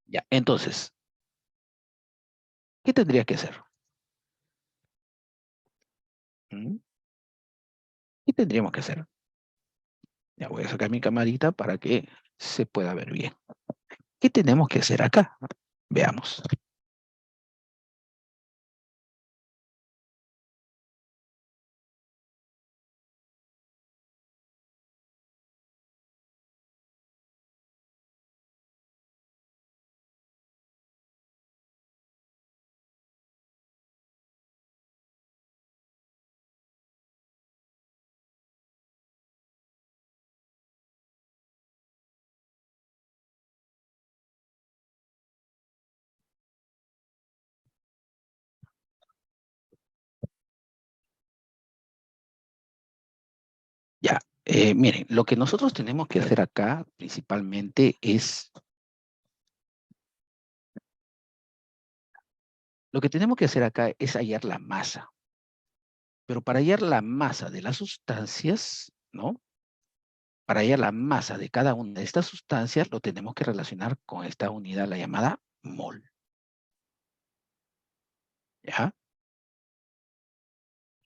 Ya, entonces, ¿qué tendría que hacer? ¿Mm? ¿Qué tendríamos que hacer? Ya voy a sacar mi camarita para que se pueda ver bien. ¿Qué tenemos que hacer acá? Veamos. Ya, miren, lo que nosotros tenemos que hacer acá principalmente es, lo que tenemos que hacer acá es hallar la masa. Pero para hallar la masa de las sustancias, ¿no? Para hallar la masa de cada una de estas sustancias, lo tenemos que relacionar con esta unidad, la llamada mol. ¿Ya?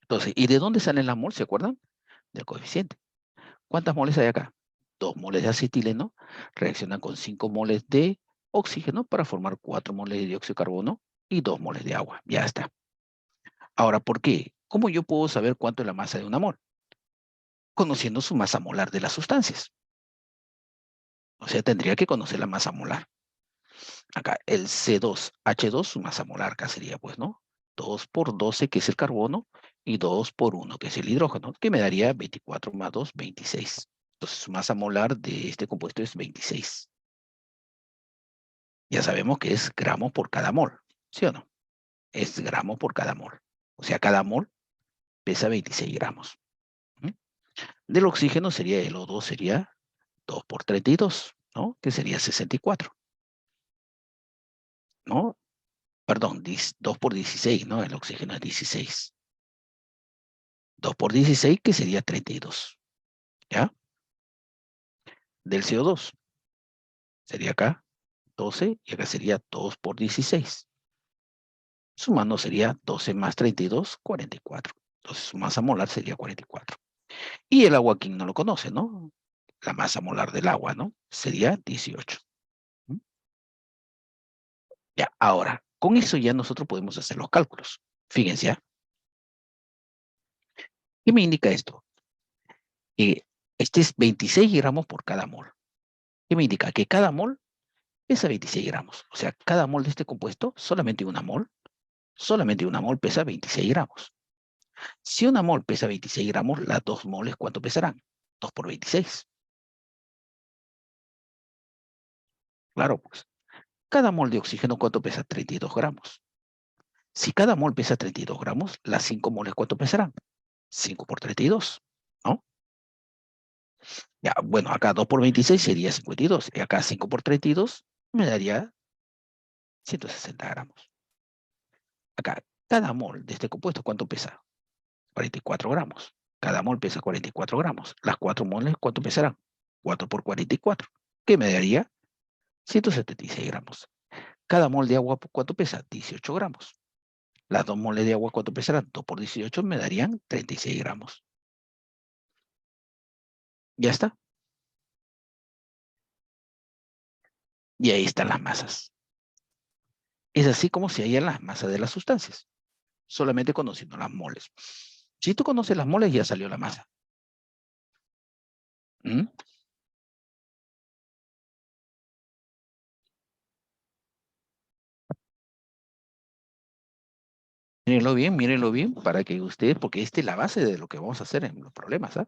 Entonces, ¿y de dónde sale la mol? ¿Se acuerdan? Del coeficiente. ¿Cuántas moles hay acá? 2 moles de acetileno reaccionan con 5 moles de oxígeno para formar 4 moles de dióxido de carbono y 2 moles de agua. Ya está. Ahora, ¿por qué? ¿Cómo yo puedo saber cuánto es la masa de una mol? Conociendo su masa molar de las sustancias. O sea, tendría que conocer la masa molar. Acá, el C2H2, su masa molar acá sería, pues, ¿no? 2 por 12, que es el carbono, y 2 por 1, que es el hidrógeno, que me daría 24 más 2, 26. Entonces, su masa molar de este compuesto es 26. Ya sabemos que es gramo por cada mol, ¿sí o no? Es gramo por cada mol. O sea, cada mol pesa 26 gramos. ¿Mm? Del oxígeno sería, el O2 sería 2 por 32, ¿no? Que sería 64, ¿no? Perdón, 2 por 16, ¿no? El oxígeno es 16. 2 por 16, que sería 32, ¿ya? Del CO2 sería acá 12 y acá sería 2 por 16. Sumando sería 12 más 32, 44. Entonces su masa molar sería 44. Y el agua, ¿quién no lo conoce, no? La masa molar del agua, ¿no? Sería 18. ¿Mm? Ya, ahora, con eso ya nosotros podemos hacer los cálculos. Fíjense, ¿ya? ¿Qué me indica esto? Que este es 26 gramos por cada mol. ¿Qué me indica? Que cada mol pesa 26 gramos. O sea, cada mol de este compuesto, solamente una mol pesa 26 gramos. Si una mol pesa 26 gramos, las 2 moles, ¿cuánto pesarán? 2 por 26. Claro, pues. Cada mol de oxígeno, ¿cuánto pesa? 32 gramos. Si cada mol pesa 32 gramos, las 5 moles, ¿cuánto pesarán? 5 por 32, ¿no? Ya, bueno, acá 2 por 26 sería 52. Y acá 5 por 32 me daría 160 gramos. Acá, cada mol de este compuesto, ¿cuánto pesa? 44 gramos. Cada mol pesa 44 gramos. Las 4 moles, ¿cuánto pesarán? 4 por 44. ¿Qué me daría? 176 gramos. Cada mol de agua, ¿cuánto pesa? 18 gramos. Las 2 moles de agua, ¿cuánto pesarán? 2 por 18 me darían 36 gramos. Ya está. Y ahí están las masas. Es así como se hallan las masas de las sustancias, solamente conociendo las moles. Si tú conoces las moles, ya salió la masa. ¿Mm? Mírenlo bien, para que ustedes, porque esta es la base de lo que vamos a hacer en los problemas, ¿ah?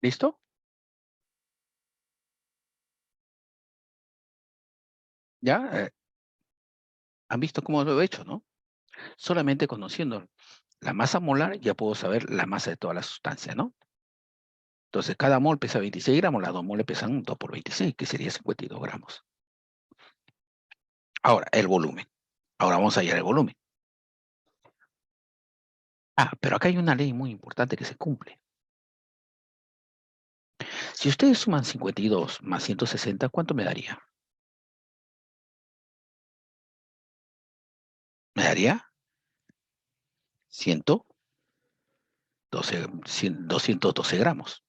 ¿Listo? ¿Ya? ¿Han visto cómo lo he hecho, no? Solamente conociendo la masa molar ya puedo saber la masa de toda la sustancia, ¿no? Entonces, cada mol pesa 26 gramos, las dos moles pesan 2 por 26, que sería 52 gramos. Ahora, el volumen. Ahora vamos a hallar el volumen. Ah, pero acá hay una ley muy importante que se cumple. Si ustedes suman 52 más 160, ¿cuánto me daría? Me daría 112, 212 gramos.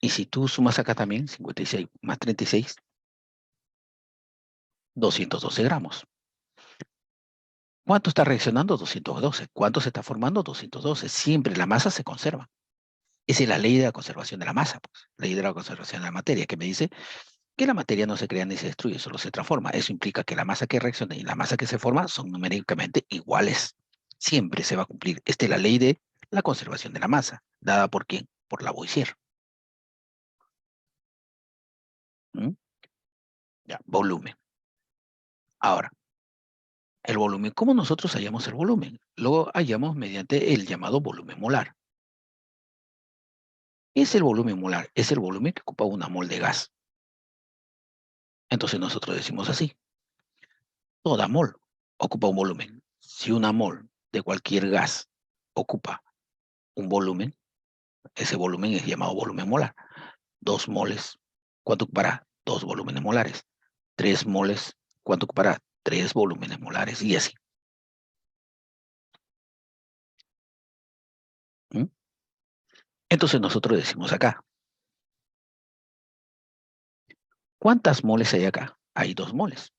Y si tú sumas acá también 56 más 36, 212 gramos. ¿Cuánto está reaccionando? 212. ¿Cuánto se está formando? 212. Siempre la masa se conserva. Esa es la ley de la conservación de la masa, pues. Ley de la conservación de la materia, que me dice que la materia no se crea ni se destruye, solo se transforma. Eso implica que la masa que reacciona y la masa que se forma son numéricamente iguales. Siempre se va a cumplir. Esta es la ley de la conservación de la masa. ¿Dada por quién? Por Lavoisier. ¿Mm? Ya, volumen. Ahora, el volumen. ¿Cómo nosotros hallamos el volumen? Lo hallamos mediante el llamado volumen molar. ¿Qué es el volumen molar? Es el volumen que ocupa una mol de gas. Entonces nosotros decimos así. Toda mol ocupa un volumen. Si una mol de cualquier gas ocupa un volumen, ese volumen es llamado volumen molar. 2 moles, ¿cuánto ocupará? 2 volúmenes molares. 3 moles, ¿cuánto ocupará? 3 volúmenes molares. Y así. ¿Mm? Entonces nosotros decimos acá, ¿cuántas moles hay acá? Hay 2 moles.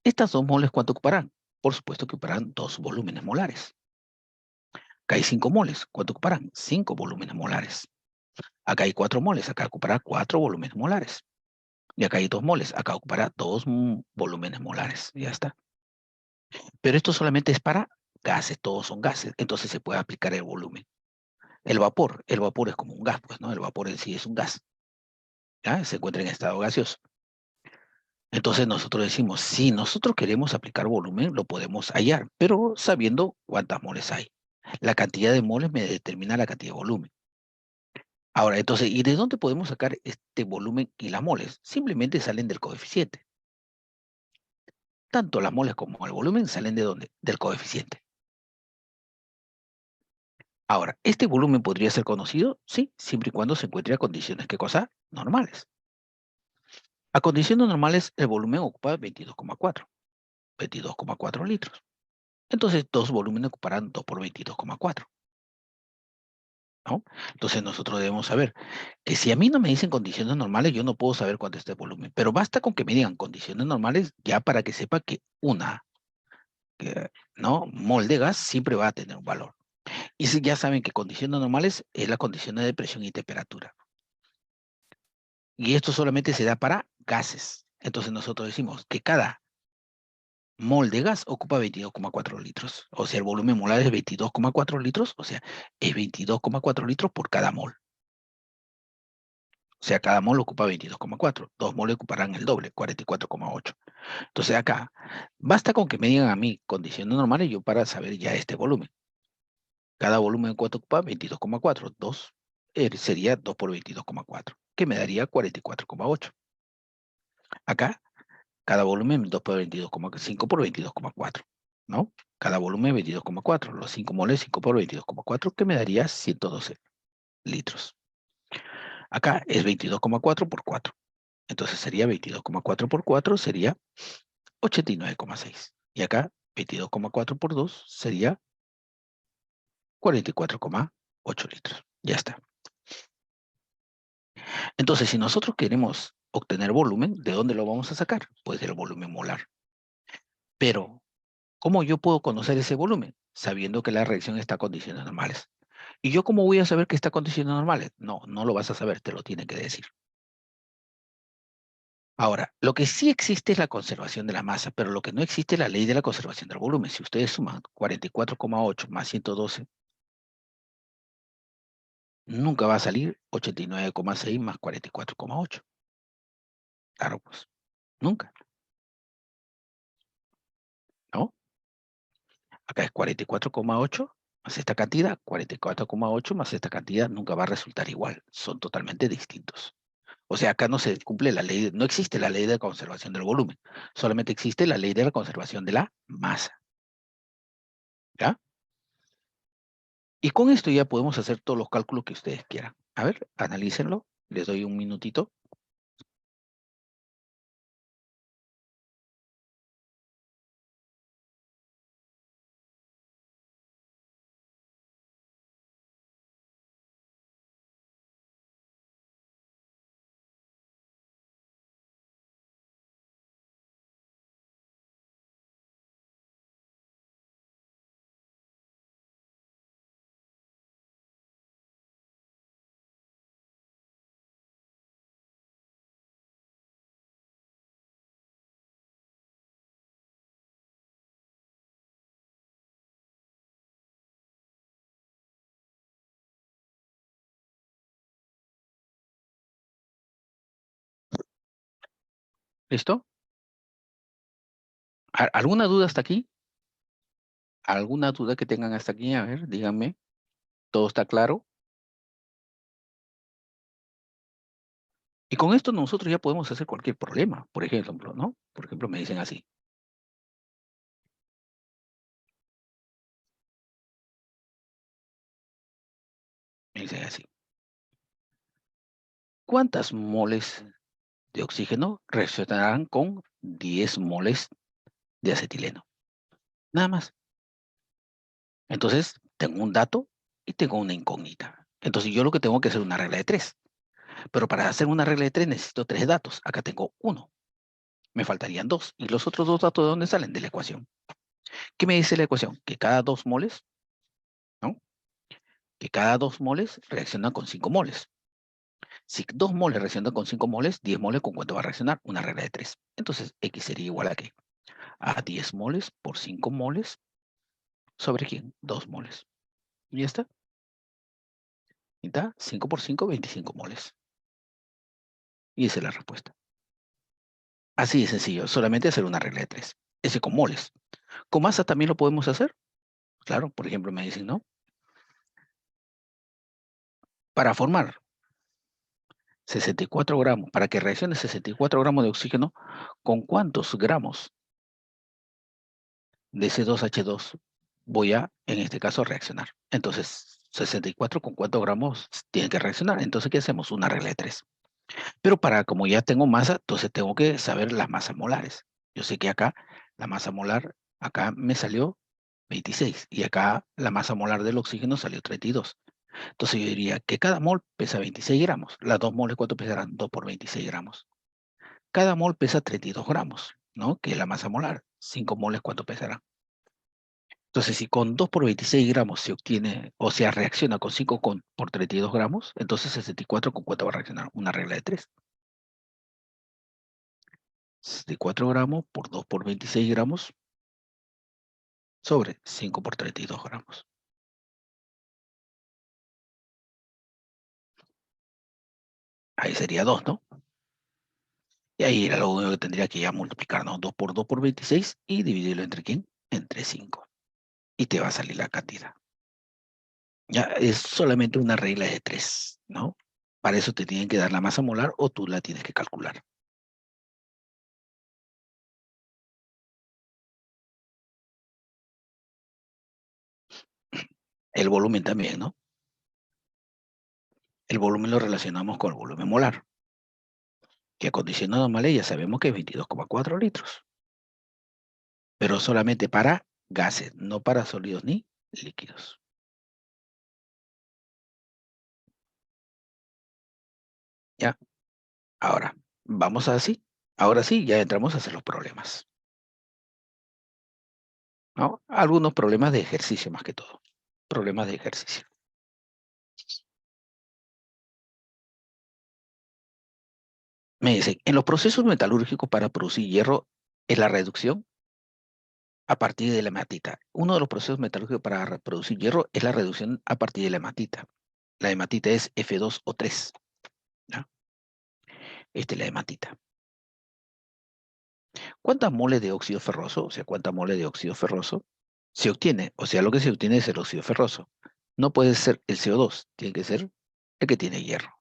Estas 2 moles, ¿cuánto ocuparán? Por supuesto que ocuparán 2 volúmenes molares. Acá hay 5 moles, ¿cuánto ocuparán? 5 volúmenes molares. Acá hay 4 moles, acá ocupará 4 volúmenes molares. Y acá hay 2 moles, acá ocupará 2 volúmenes molares. Ya está. Pero esto solamente es para gases, todos son gases, entonces se puede aplicar el volumen. El vapor es como un gas, pues, ¿no? El vapor en sí es un gas, ¿ya? Se encuentra en estado gaseoso. Entonces nosotros decimos, si nosotros queremos aplicar volumen, lo podemos hallar, pero sabiendo cuántas moles hay. La cantidad de moles me determina la cantidad de volumen. Ahora, entonces, ¿y de dónde podemos sacar este volumen y las moles? Simplemente salen del coeficiente. Tanto las moles como el volumen salen de dónde? Del coeficiente. Ahora, ¿este volumen podría ser conocido? Sí, siempre y cuando se encuentre a condiciones, ¿qué cosa? Normales. A condiciones normales, el volumen ocupa 22,4 litros. Entonces, 2 volúmenes ocuparán 2 por 22,4, ¿no? Entonces, nosotros debemos saber que si a mí no me dicen condiciones normales, yo no puedo saber cuánto es este volumen. Pero basta con que me digan condiciones normales ya para que sepa que ¿no? Mol de gas siempre va a tener un valor. Y si ya saben que condiciones normales es la condición de presión y temperatura. Y esto solamente se da para gases. Entonces nosotros decimos que cada mol de gas ocupa 22,4 litros. O sea, el volumen molar es 22,4 litros, o sea, es 22,4 litros por cada mol. O sea, cada mol ocupa 22,4. 2 moles ocuparán el doble, 44,8. Entonces acá, basta con que me digan a mí condiciones normales yo para saber ya este volumen. Cada volumen cuánto ocupa 22,4. 2 sería 2 por 22,4, que me daría 44,8. Acá cada volumen 2 por 22,5 por 22,4, ¿no? Cada volumen 22,4. Los 5 moles 5 por 22,4 que me daría 112 litros. Acá es 22,4 por 4. Entonces sería 22,4 por 4 sería 89,6. Y acá 22,4 por 2 sería 44,8 litros. Ya está. Entonces, si nosotros queremos obtener volumen, ¿de dónde lo vamos a sacar? Pues del volumen molar. Pero ¿cómo yo puedo conocer ese volumen? Sabiendo que la reacción está a condiciones normales. ¿Y yo cómo voy a saber que está a condiciones normales? No, no lo vas a saber, te lo tiene que decir. Ahora, lo que sí existe es la conservación de la masa, pero lo que no existe es la ley de la conservación del volumen. Si ustedes suman 44,8 más 112, nunca va a salir 89,6 más 44,8. Claro, pues, nunca, ¿no? Acá es 44,8 más esta cantidad, 44,8 más esta cantidad nunca va a resultar igual, son totalmente distintos. O sea, acá no se cumple la ley, no existe la ley de conservación del volumen, solamente existe la ley de la conservación de la masa, ¿ya? Y con esto ya podemos hacer todos los cálculos que ustedes quieran. A ver, analícenlo, les doy un minutito. ¿Listo? ¿Alguna duda hasta aquí? ¿Alguna duda que tengan hasta aquí? A ver, díganme. ¿Todo está claro? Y con esto nosotros ya podemos hacer cualquier problema, por ejemplo, ¿no? Por ejemplo, me dicen así. Me dicen así. ¿Cuántas moles de oxígeno reaccionarán con 10 moles de acetileno? Nada más. Entonces, tengo un dato y tengo una incógnita. Entonces, yo lo que tengo que hacer es una regla de tres. Pero para hacer una regla de tres necesito tres datos. Acá tengo uno. Me faltarían dos. ¿Y los otros dos datos de dónde salen? De la ecuación. ¿Qué me dice la ecuación? Que cada 2 moles, ¿no? Que cada 2 moles reaccionan con 5 moles. Si 2 moles reaccionan con 5 moles, 10 moles con cuánto va a reaccionar, una regla de 3. Entonces, X sería igual a ¿qué? A 10 moles por 5 moles sobre ¿quién? 2 moles. ¿Y ya está? ¿Y está? 5 por 5, 25 moles. Y esa es la respuesta. Así de sencillo, solamente hacer una regla de 3. Ese con moles. ¿Con masa también lo podemos hacer? Claro, por ejemplo, me dicen, ¿no? Para formar 64 gramos, para que reaccione 64 gramos de oxígeno, ¿con cuántos gramos de C2H2 voy a, en este caso, reaccionar? Entonces, 64 con cuántos gramos tiene que reaccionar. Entonces, ¿qué hacemos? Una regla de 3. Pero para, como ya tengo masa, entonces tengo que saber las masas molares. Yo sé que acá, la masa molar, acá me salió 26 y acá la masa molar del oxígeno salió 32. Entonces yo diría que cada mol pesa 26 gramos. Las dos moles, ¿cuánto pesarán? 2 por 26 gramos. Cada mol pesa 32 gramos, ¿no? Que es la masa molar. 5 moles, ¿cuánto pesarán? Entonces, si con 2 por 26 gramos se obtiene, o sea, reacciona con 5 por 32 gramos, entonces 64 con cuánto va a reaccionar. Una regla de 3. 64 gramos por 2 por 26 gramos sobre 5 por 32 gramos. Ahí sería 2, ¿no? Y ahí era lo único que tendría que ya multiplicar, ¿no? 2 por 2 por 26 y dividirlo entre ¿quién? Entre 5. Y te va a salir la cantidad. Ya es solamente una regla de 3, ¿no? Para eso te tienen que dar la masa molar o tú la tienes que calcular. El volumen también, ¿no? El volumen lo relacionamos con el volumen molar, que a condiciones normales ya sabemos que es 22,4 litros, pero solamente para gases, no para sólidos ni líquidos. ¿Ya? Ahora, vamos así. Ahora sí, ya entramos a hacer los problemas, ¿no? Algunos problemas de ejercicio más que todo. Problemas de ejercicio. Me dicen, en los procesos metalúrgicos para producir hierro, es la reducción a partir de la hematita. Uno de los procesos metalúrgicos para producir hierro es la reducción a partir de la hematita. La hematita es F2O3. ¿Ya? Esta es la hematita. ¿Cuántas moles de óxido ferroso, o sea, cuántas moles de óxido ferroso se obtiene? O sea, lo que se obtiene es el óxido ferroso. No puede ser el CO2, tiene que ser el que tiene hierro.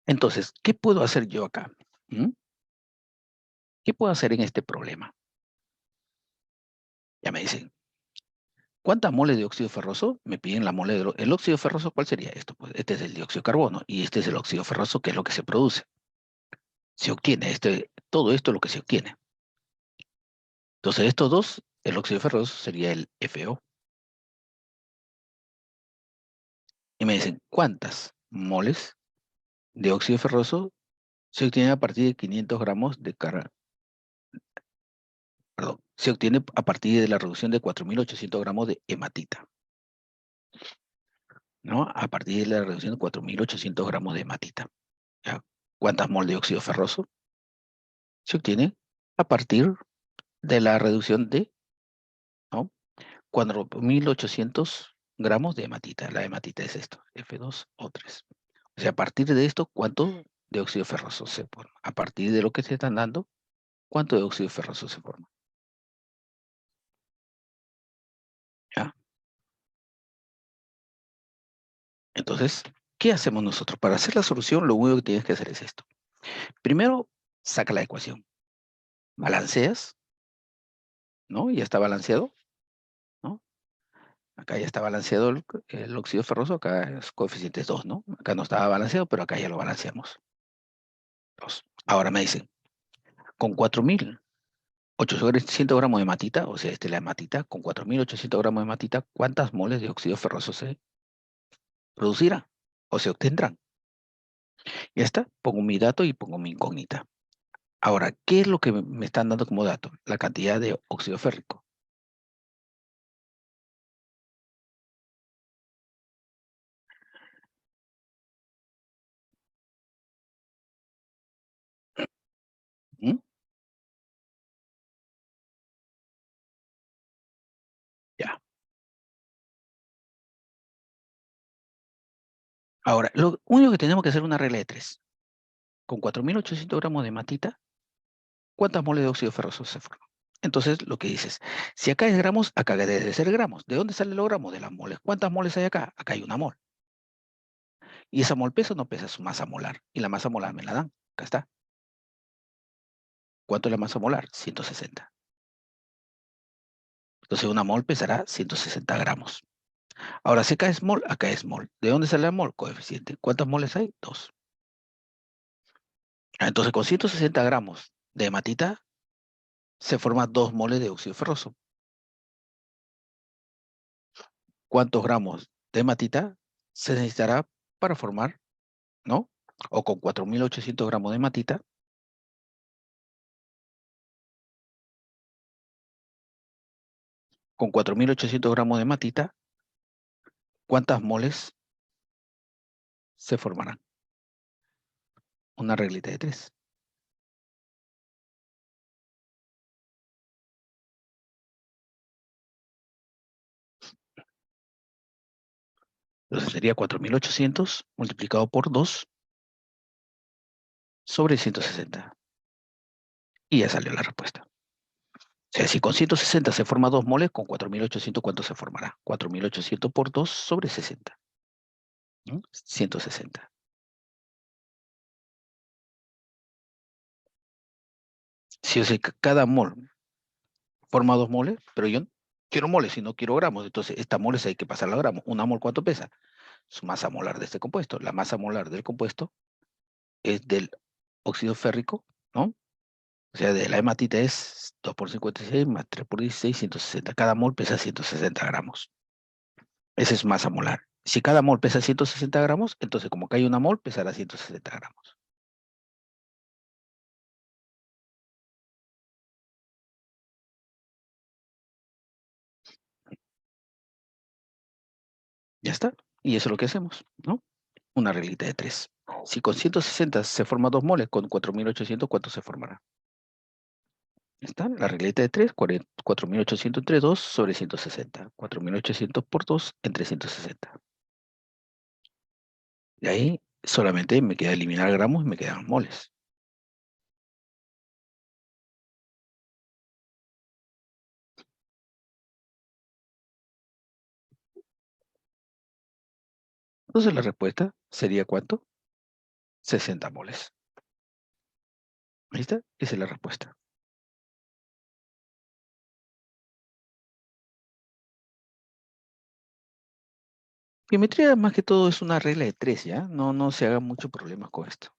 Entonces, ¿qué puedo hacer yo acá? ¿Mm? ¿Qué puedo hacer en este problema? Ya me dicen, ¿cuántas moles de óxido ferroso? Me piden la mole el óxido ferroso, ¿cuál sería esto? Pues este es el dióxido de carbono y este es el óxido ferroso, que es lo que se produce. Se obtiene, todo esto es lo que se obtiene. Entonces, estos dos, el óxido ferroso sería el FO. Y me dicen, ¿cuántas moles de óxido ferroso se obtiene a partir de 500 gramos de perdón, se obtiene a partir de la reducción de 4.800 gramos de hematita, ¿no? A partir de la reducción de 4.800 gramos de hematita, ¿ya? ¿Cuántas mol de óxido ferroso se obtiene a partir de la reducción de, ¿no? 4.800 gramos de hematita? La hematita es esto, F2O3. O sea, a partir de esto, ¿cuánto de óxido ferroso se forma? A partir de lo que se están dando, ¿cuánto de óxido ferroso se forma? ¿Ya? Entonces, ¿qué hacemos nosotros? Para hacer la solución, lo único que tienes que hacer es esto. Primero, saca la ecuación. Balanceas, ¿no? Ya está balanceado, ¿no? Acá ya está balanceado el óxido ferroso, acá es coeficiente 2, ¿no? Acá no estaba balanceado, pero acá ya lo balanceamos. 2. Ahora me dicen, con 4.800 gramos de hematita, o sea, esta es la hematita, con 4.800 gramos de hematita, ¿cuántas moles de óxido ferroso se producirá o se obtendrán? Ya está, pongo mi dato y pongo mi incógnita. Ahora, ¿qué es lo que me están dando como dato? La cantidad de óxido férrico. ¿Mm? Ya. Ahora, lo único que tenemos que hacer es una regla de tres. Con 4.800 gramos de hematita, ¿cuántas moles de óxido ferroso se forman? Entonces, lo que dices, si acá es gramos, acá debe de ser gramos. ¿De dónde sale los gramos? De las moles. ¿Cuántas moles hay acá? Acá hay una mol. ¿Y esa mol pesa o no pesa? Su masa molar. Y la masa molar me la dan. Acá está. ¿Cuánto es la masa molar? 160. Entonces, una mol pesará 160 gramos. Ahora, si acá es mol, acá es mol. ¿De dónde sale la mol? Coeficiente. ¿Cuántas moles hay? Dos. Entonces, con 160 gramos de hematita, se forman 2 moles de óxido ferroso. ¿Cuántos gramos de hematita se necesitará para formar, ¿no? O con 4.800 gramos de hematita, con 4.800 gramos de hematita, ¿cuántas moles se formarán? Una reglita de tres. Entonces sería 4.800 multiplicado por 2 sobre 160. Y ya salió la respuesta. O sea, si con 160 se forma 2 moles, con 4.800, ¿cuánto se formará? 4.800 por 2 sobre 60. ¿No? 160. Si o sea, cada mol forma 2 moles, pero yo no quiero moles y no quiero gramos. Entonces, esta moles hay que pasarla a gramos. ¿Una mol cuánto pesa? Su masa molar de este compuesto. La masa molar del compuesto es del óxido férrico, ¿no? O sea, de la hematita es 2 por 56 más 3 por 16, 160. Cada mol pesa 160 gramos. Esa es masa molar. Si cada mol pesa 160 gramos, entonces como que hay una mol, pesará 160 gramos. Ya está. Y eso es lo que hacemos, ¿no? Una reglita de 3. Si con 160 se forma 2 moles, con 4800, ¿cuánto se formará? Está la regleta de 3, 4800 entre 2 sobre 160. 4800 por 2 entre 160. Y ahí solamente me queda eliminar gramos y me quedan moles. Entonces la respuesta sería ¿cuánto? 60 moles. Ahí está, esa es la respuesta. Biometría más que todo es una regla de 3, ¿ya? No se hagan muchos problemas con esto.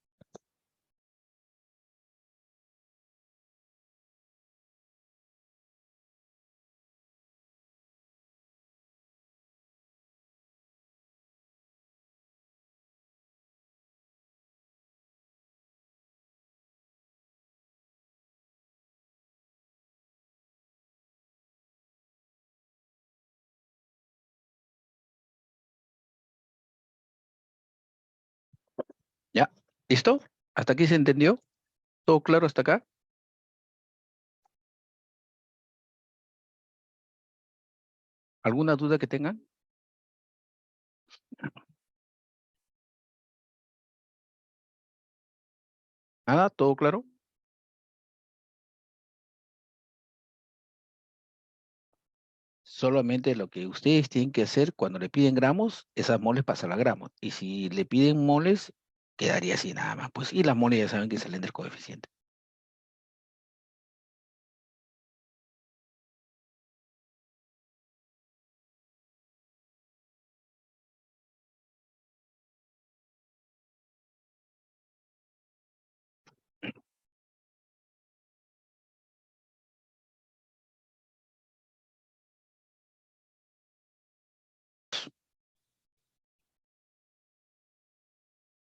¿Ya? ¿Listo? ¿Hasta aquí se entendió? ¿Todo claro hasta acá? ¿Alguna duda que tengan? ¿Nada? ¿Todo claro? Solamente lo que ustedes tienen que hacer cuando le piden gramos, esas moles pasan a gramos. Y si le piden moles, quedaría así nada más. Pues, y las moles ya saben que salen del coeficiente.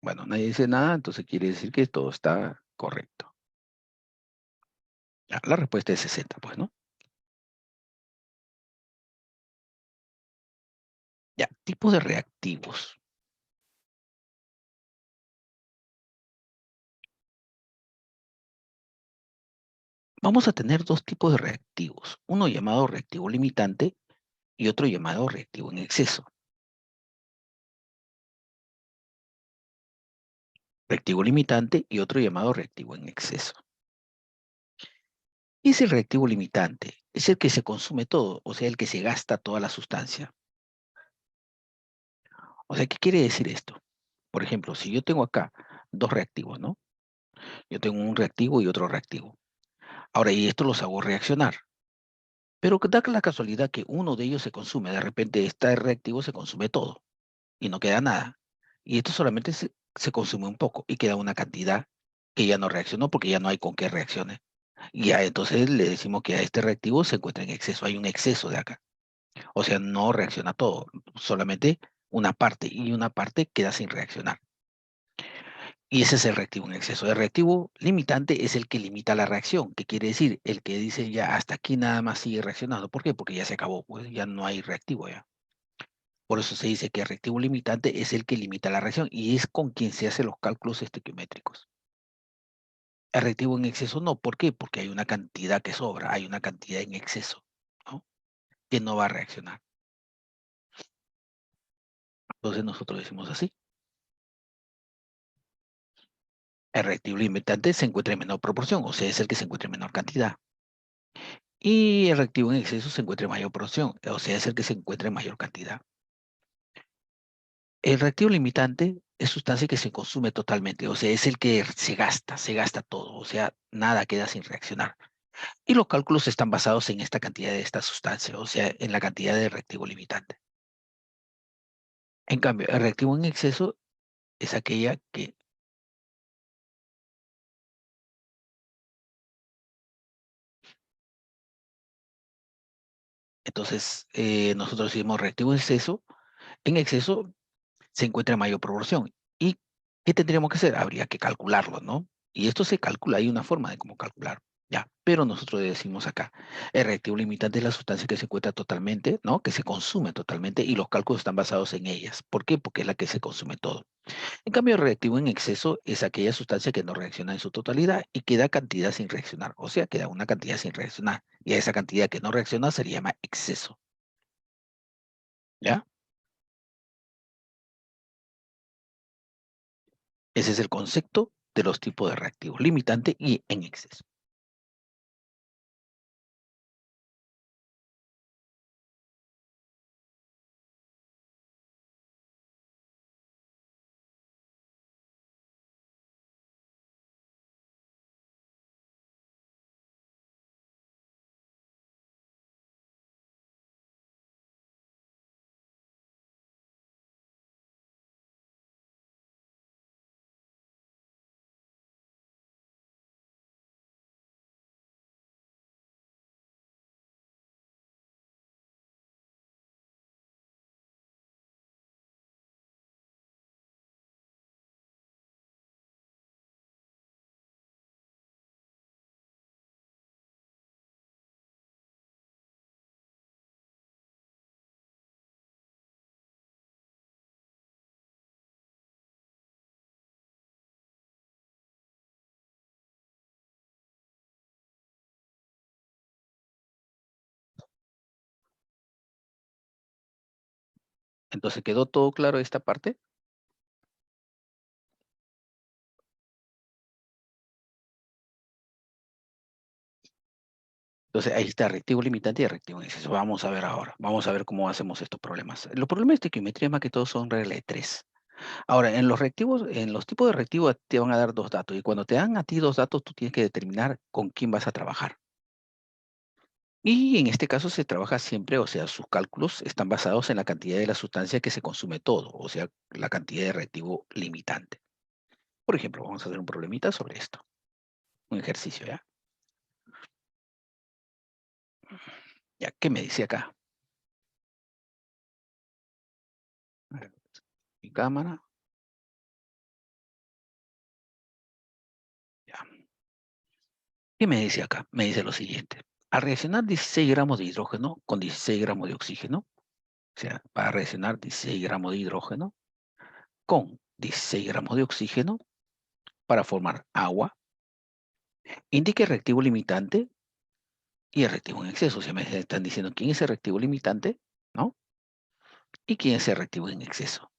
Bueno, nadie dice nada, entonces quiere decir que todo está correcto. Ya, la respuesta es 60, pues, ¿no? Ya, tipos de reactivos. Vamos a tener dos tipos de reactivos, uno llamado reactivo limitante y otro llamado reactivo en exceso. Reactivo limitante y otro llamado reactivo en exceso. ¿Qué es el reactivo limitante? Es el que se consume todo, o sea, el que se gasta toda la sustancia. O sea, ¿qué quiere decir esto? Por ejemplo, si yo tengo acá dos reactivos, ¿no? Yo tengo un reactivo y otro reactivo. Ahora, y esto los hago reaccionar. Pero que da la casualidad que uno de ellos se consume. De repente, este reactivo se consume todo y no queda nada. Y esto solamente se consume un poco y queda una cantidad que ya no reaccionó porque ya no hay con qué reaccione. Y ya entonces le decimos que a este reactivo se encuentra en exceso. Hay un exceso de acá. O sea, no reacciona todo, solamente una parte y una parte queda sin reaccionar. Y ese es el reactivo en exceso. El reactivo limitante es el que limita la reacción, que quiere decir el que dice ya hasta aquí nada más sigue reaccionando. ¿Por qué? Porque ya se acabó, pues ya no hay reactivo ya. Por eso se dice que el reactivo limitante es el que limita la reacción y es con quien se hacen los cálculos estequiométricos. El reactivo en exceso no. ¿Por qué? Porque hay una cantidad que sobra, hay una cantidad en exceso, ¿no? Que no va a reaccionar. Entonces nosotros decimos así. El reactivo limitante se encuentra en menor proporción, o sea, es el que se encuentra en menor cantidad. Y el reactivo en exceso se encuentra en mayor proporción, o sea, es el que se encuentra en mayor cantidad. El reactivo limitante es sustancia que se consume totalmente, o sea, es el que se gasta todo, o sea, nada queda sin reaccionar. Y los cálculos están basados en esta cantidad de esta sustancia, o sea, en la cantidad de reactivo limitante. En cambio, el reactivo en exceso es aquella que, entonces, nosotros decimos reactivo en exceso se encuentra en mayor proporción. ¿Y qué tendríamos que hacer? Habría que calcularlo, ¿no? Y esto se calcula, hay una forma de cómo calcular. Ya, pero nosotros decimos acá, el reactivo limitante es la sustancia que se encuentra totalmente, ¿no? Que se consume totalmente y los cálculos están basados en ellas. ¿Por qué? Porque es la que se consume todo. En cambio, el reactivo en exceso es aquella sustancia que no reacciona en su totalidad y queda cantidad sin reaccionar. O sea, queda una cantidad sin reaccionar. Y a esa cantidad que no reacciona se le llama exceso. ¿Ya? Ese es el concepto de los tipos de reactivos, limitante y en exceso. Entonces, ¿quedó todo claro esta parte? Entonces, ahí está reactivo limitante y reactivo en exceso. Vamos a ver ahora. Vamos a ver cómo hacemos estos problemas. Los problemas de estequiometría más que todo son regla de 3. Ahora, en los reactivos, en los tipos de reactivos te van a dar dos datos. Y cuando te dan a ti dos datos, tú tienes que determinar con quién vas a trabajar. Y en este caso se trabaja siempre, o sea, sus cálculos están basados en la cantidad de la sustancia que se consume todo, o sea, la cantidad de reactivo limitante. Por ejemplo, vamos a hacer un problemita sobre esto. Un ejercicio, ¿ya? ¿Ya? ¿Qué me dice acá? A ver, mi cámara. Ya. ¿Qué me dice acá? Me dice lo siguiente. Al reaccionar 16 gramos de hidrógeno con 16 gramos de oxígeno, o sea, va a reaccionar 16 gramos de hidrógeno con 16 gramos de oxígeno para formar agua, indique el reactivo limitante y el reactivo en exceso. O sea, me están diciendo quién es el reactivo limitante, ¿no? Y quién es el reactivo en exceso,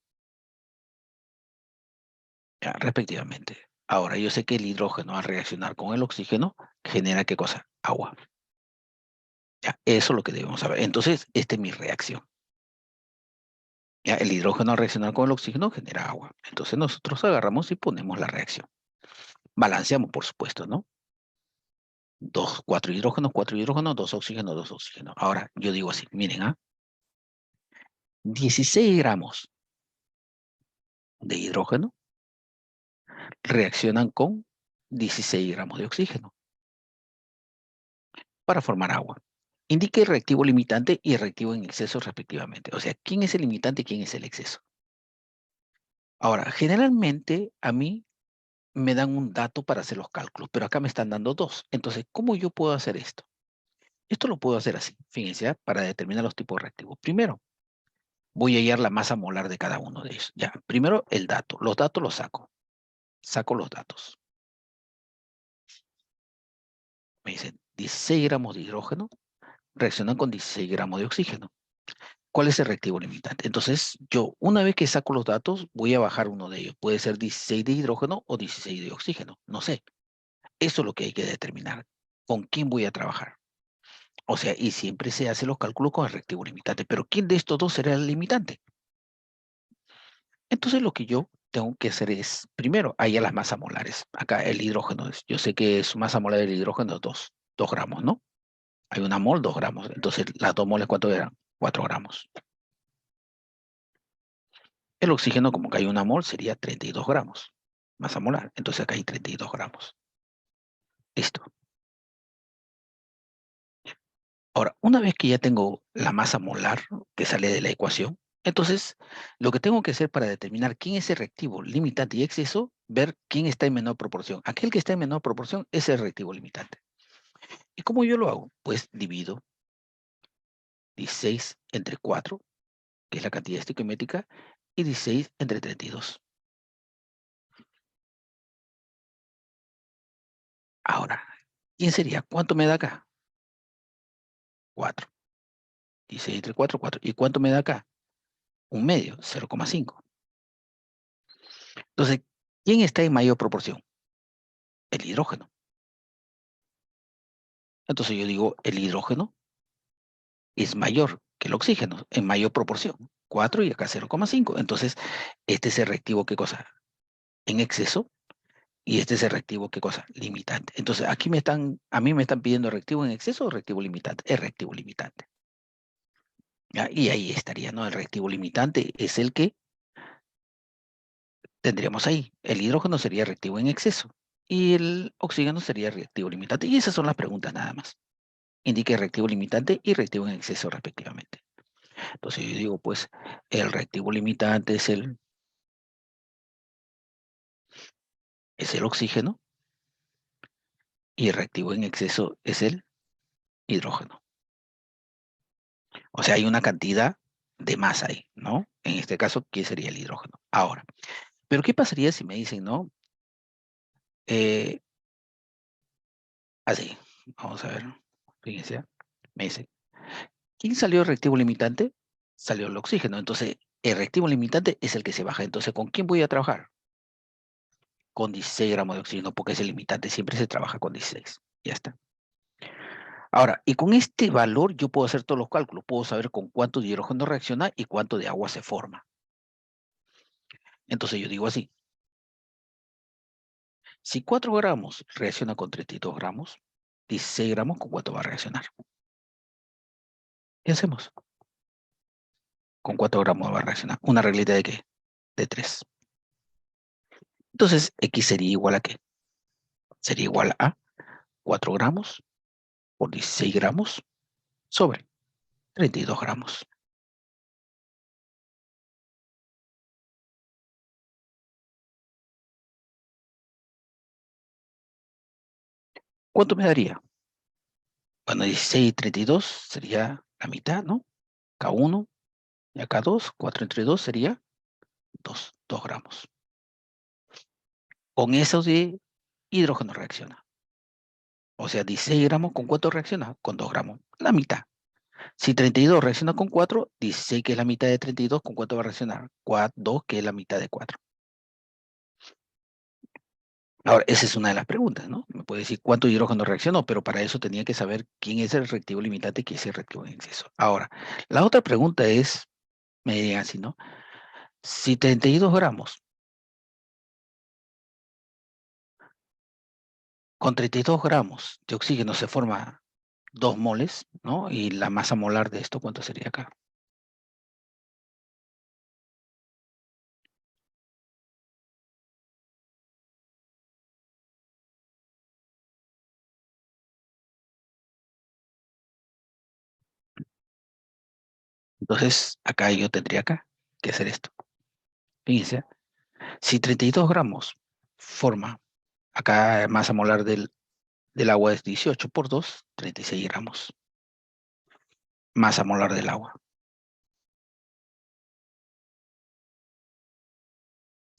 ya, respectivamente. Ahora, yo sé que el hidrógeno al reaccionar con el oxígeno genera ¿qué cosa? Agua. Ya, eso es lo que debemos saber. Entonces, esta es mi reacción. Ya, el hidrógeno al reaccionar con el oxígeno genera agua. Entonces nosotros agarramos y ponemos la reacción. Balanceamos, por supuesto, ¿no? Dos, cuatro hidrógenos, dos oxígenos, dos oxígenos. Ahora, yo digo así, miren, 16 gramos de hidrógeno reaccionan con 16 gramos de oxígeno para formar agua. Indique el reactivo limitante y el reactivo en exceso respectivamente. O sea, ¿quién es el limitante y quién es el exceso? Ahora, generalmente a mí me dan un dato para hacer los cálculos, pero acá me están dando dos. Entonces, ¿cómo yo puedo hacer esto? Esto lo puedo hacer así, fíjense, ¿ya? Para determinar los tipos de reactivos. Primero, voy a hallar la masa molar de cada uno de ellos. Ya, primero el dato. Los datos los saco. Saco los datos. Me dicen 16 gramos de hidrógeno reaccionan con 16 gramos de oxígeno. ¿Cuál es el reactivo limitante? Entonces, yo, una vez que saco los datos, voy a bajar uno de ellos. Puede ser 16 de hidrógeno o 16 de oxígeno. No sé. Eso es lo que hay que determinar. ¿Con quién voy a trabajar? O sea, y siempre se hace los cálculos con el reactivo limitante. Pero ¿quién de estos dos será el limitante? Entonces, lo que yo tengo que hacer es, primero, hallar las masas molares. Acá el hidrógeno es, yo sé que su masa molar del hidrógeno es 2 gramos, ¿no? Hay una mol, 2 gramos. Entonces, las dos moles, ¿cuánto eran? 4 gramos. El oxígeno, como que hay una mol, sería 32 gramos. Masa molar. Entonces, acá hay 32 gramos. Listo. Ahora, una vez que ya tengo la masa molar que sale de la ecuación, entonces lo que tengo que hacer para determinar quién es el reactivo limitante y exceso, ver quién está en menor proporción. Aquel que está en menor proporción es el reactivo limitante. ¿Y cómo yo lo hago? Pues divido 16 entre 4, que es la cantidad estequiométrica, y 16 entre 32. Ahora, ¿quién sería? ¿Cuánto me da acá? 4. 16 entre 4, 4. ¿Y cuánto me da acá? Un medio, 0,5. Entonces, ¿quién está en mayor proporción? El hidrógeno. Entonces yo digo, el hidrógeno es mayor que el oxígeno, en mayor proporción. 4 y acá 0,5. Entonces, este es el reactivo, ¿qué cosa? En exceso. Y este es el reactivo, ¿qué cosa? Limitante. Entonces, a mí me están pidiendo reactivo en exceso o reactivo limitante. Es reactivo limitante. ¿Ya? Y ahí estaría, ¿no? El reactivo limitante es el que tendríamos ahí. El hidrógeno sería reactivo en exceso y el oxígeno sería reactivo limitante. Y esas son las preguntas nada más. Indique reactivo limitante y reactivo en exceso respectivamente. Entonces yo digo, pues, el reactivo limitante es el oxígeno y el reactivo en exceso es el hidrógeno. O sea, hay una cantidad de masa ahí, ¿no? En este caso, ¿qué sería el hidrógeno? Ahora, ¿pero qué pasaría si me dicen, no? Eh, Así, vamos a ver, fíjense, me dice, ¿quién salió el reactivo limitante? Salió el oxígeno, entonces el reactivo limitante es el que se baja, entonces ¿con quién voy a trabajar? Con 16 gramos de oxígeno, porque es el limitante, siempre se trabaja con 16, ya está. Ahora, y con este valor yo puedo hacer todos los cálculos, puedo saber con cuánto de hidrógeno reacciona y cuánto de agua se forma. Entonces yo digo así, si 4 gramos reacciona con 32 gramos, 16 gramos con cuánto va a reaccionar. ¿Qué hacemos? Con 4 gramos va a reaccionar. ¿Una reglita de qué? De 3. Entonces, X sería igual a qué? Sería igual a 4 gramos por 16 gramos sobre 32 gramos. ¿Cuánto me daría? Bueno, 16 y 32 sería la mitad, ¿no? K1 y acá 2, 4 entre 2 sería 2 gramos. Con eso de hidrógeno reacciona. O sea, 16 gramos, ¿con cuánto reacciona? Con 2 gramos. La mitad. Si 32 reacciona con 4, 16 que es la mitad de 32, ¿con cuánto va a reaccionar? 2 que es la mitad de 4. Ahora, esa es una de las preguntas, ¿no? Me puede decir cuánto hidrógeno reaccionó, pero para eso tenía que saber quién es el reactivo limitante y quién es el reactivo en exceso. Ahora, la otra pregunta es, me dirían así, ¿no? Si 32 gramos, con 32 gramos de oxígeno se forma 2 moles, ¿no? Y la masa molar de esto, ¿cuánto sería acá? Entonces, acá yo tendría acá que hacer esto. Fíjense, si 32 gramos forma, acá masa molar del agua es 18 por 2, 36 gramos. Masa molar del agua.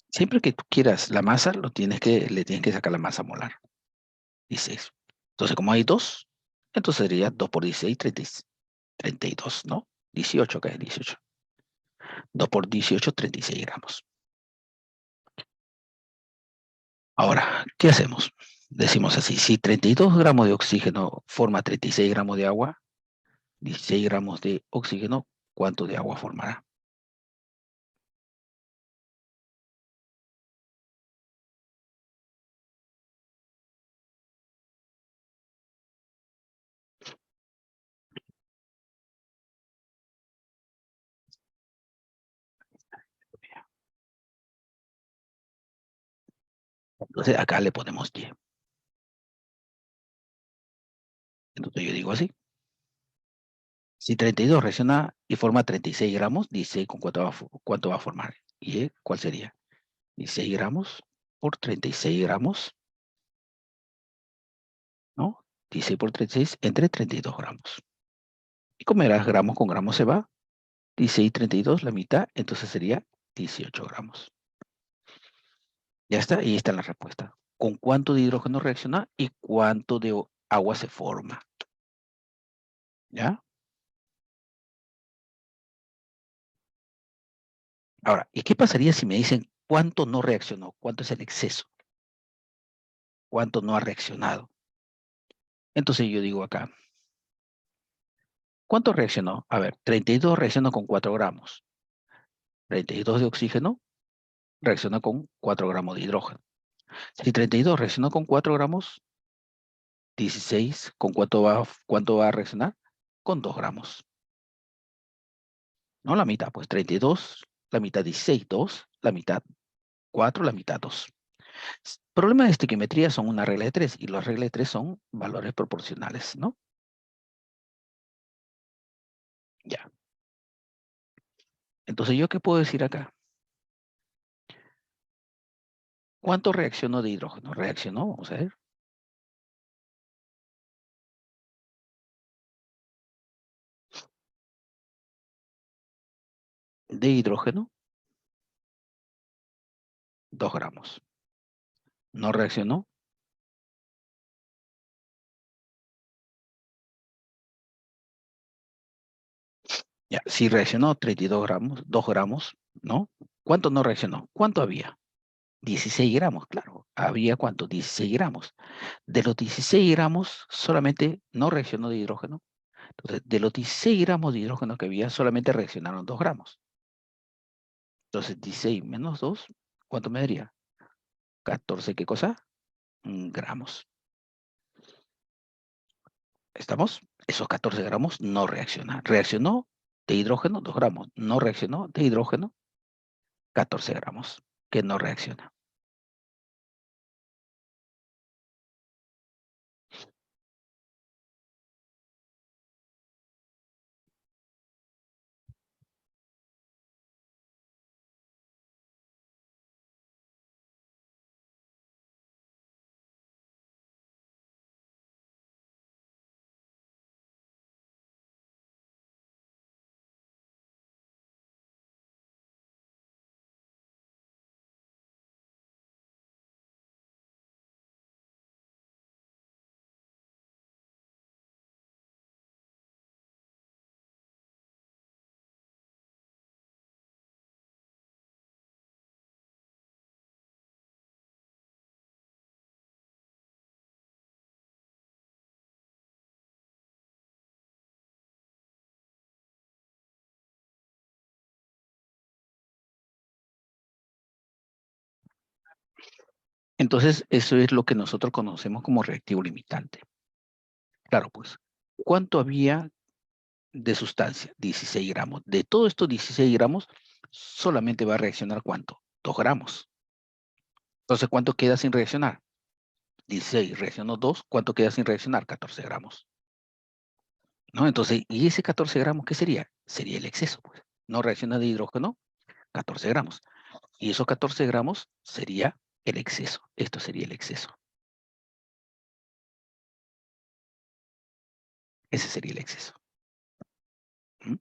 Siempre que tú quieras la masa, le tienes que sacar la masa molar. 16. Entonces, como hay 2, entonces sería 2 por 16, 32, ¿no? 18 acá es 18. 2 por 18, 36 gramos. Ahora, ¿qué hacemos? Decimos así, si 32 gramos de oxígeno forma 36 gramos de agua, 16 gramos de oxígeno, ¿cuánto de agua formará? Entonces, acá le ponemos Y. Entonces, yo digo así. Si 32 reacciona y forma 36 gramos, 16 con cuánto va a formar. ¿Y cuál sería? 16 gramos por 36 gramos, ¿no? 16 por 36 entre 32 gramos. Y como era gramos con gramos se va, 16 y 32, la mitad, entonces sería 18 gramos. Ya está, y está la respuesta. ¿Con cuánto de hidrógeno reacciona y cuánto de agua se forma? ¿Ya? Ahora, ¿y qué pasaría si me dicen cuánto no reaccionó? ¿Cuánto es el exceso? ¿Cuánto no ha reaccionado? Entonces yo digo acá, ¿cuánto reaccionó? A ver, 32 reacciona con 4 gramos. 32 de oxígeno reacciona con 4 gramos de hidrógeno. Si 32 reaccionó con 4 gramos, 16, ¿con cuánto va a reaccionar? Con 2 gramos. No la mitad, pues 32, la mitad 16, 2, la mitad 4, la mitad 2. Problema de estequiometría son una regla de 3 y las reglas de 3 son valores proporcionales, ¿no? Ya. Entonces, ¿yo qué puedo decir acá? ¿Cuánto reaccionó de hidrógeno? Reaccionó, vamos a ver. De hidrógeno, 2 gramos. ¿No reaccionó? Ya, si reaccionó 32 gramos, 2 gramos, ¿no? ¿Cuánto no reaccionó? ¿Cuánto había? 16 gramos, claro. ¿Había cuánto? 16 gramos. De los 16 gramos, solamente no reaccionó de hidrógeno. Entonces, de los 16 gramos de hidrógeno que había, solamente reaccionaron 2 gramos. Entonces, 16 menos 2, ¿cuánto me daría? 14, ¿qué cosa? Gramos. ¿Estamos? Esos 14 gramos no reaccionan. Reaccionó de hidrógeno, 2 gramos. No reaccionó de hidrógeno, 14 gramos, que no reacciona. Entonces, eso es lo que nosotros conocemos como reactivo limitante. Claro, pues, ¿cuánto había de sustancia? 16 gramos. De todos estos 16 gramos, solamente va a reaccionar ¿cuánto? 2 gramos. Entonces, ¿cuánto queda sin reaccionar? 16, reaccionó 2, ¿cuánto queda sin reaccionar? 14 gramos. ¿No? Entonces, ¿y ese 14 gramos qué sería? Sería el exceso, pues. No reacciona de hidrógeno, 14 gramos. Y esos 14 gramos sería el exceso. Esto sería el exceso. Ese sería el exceso. ¿Mm?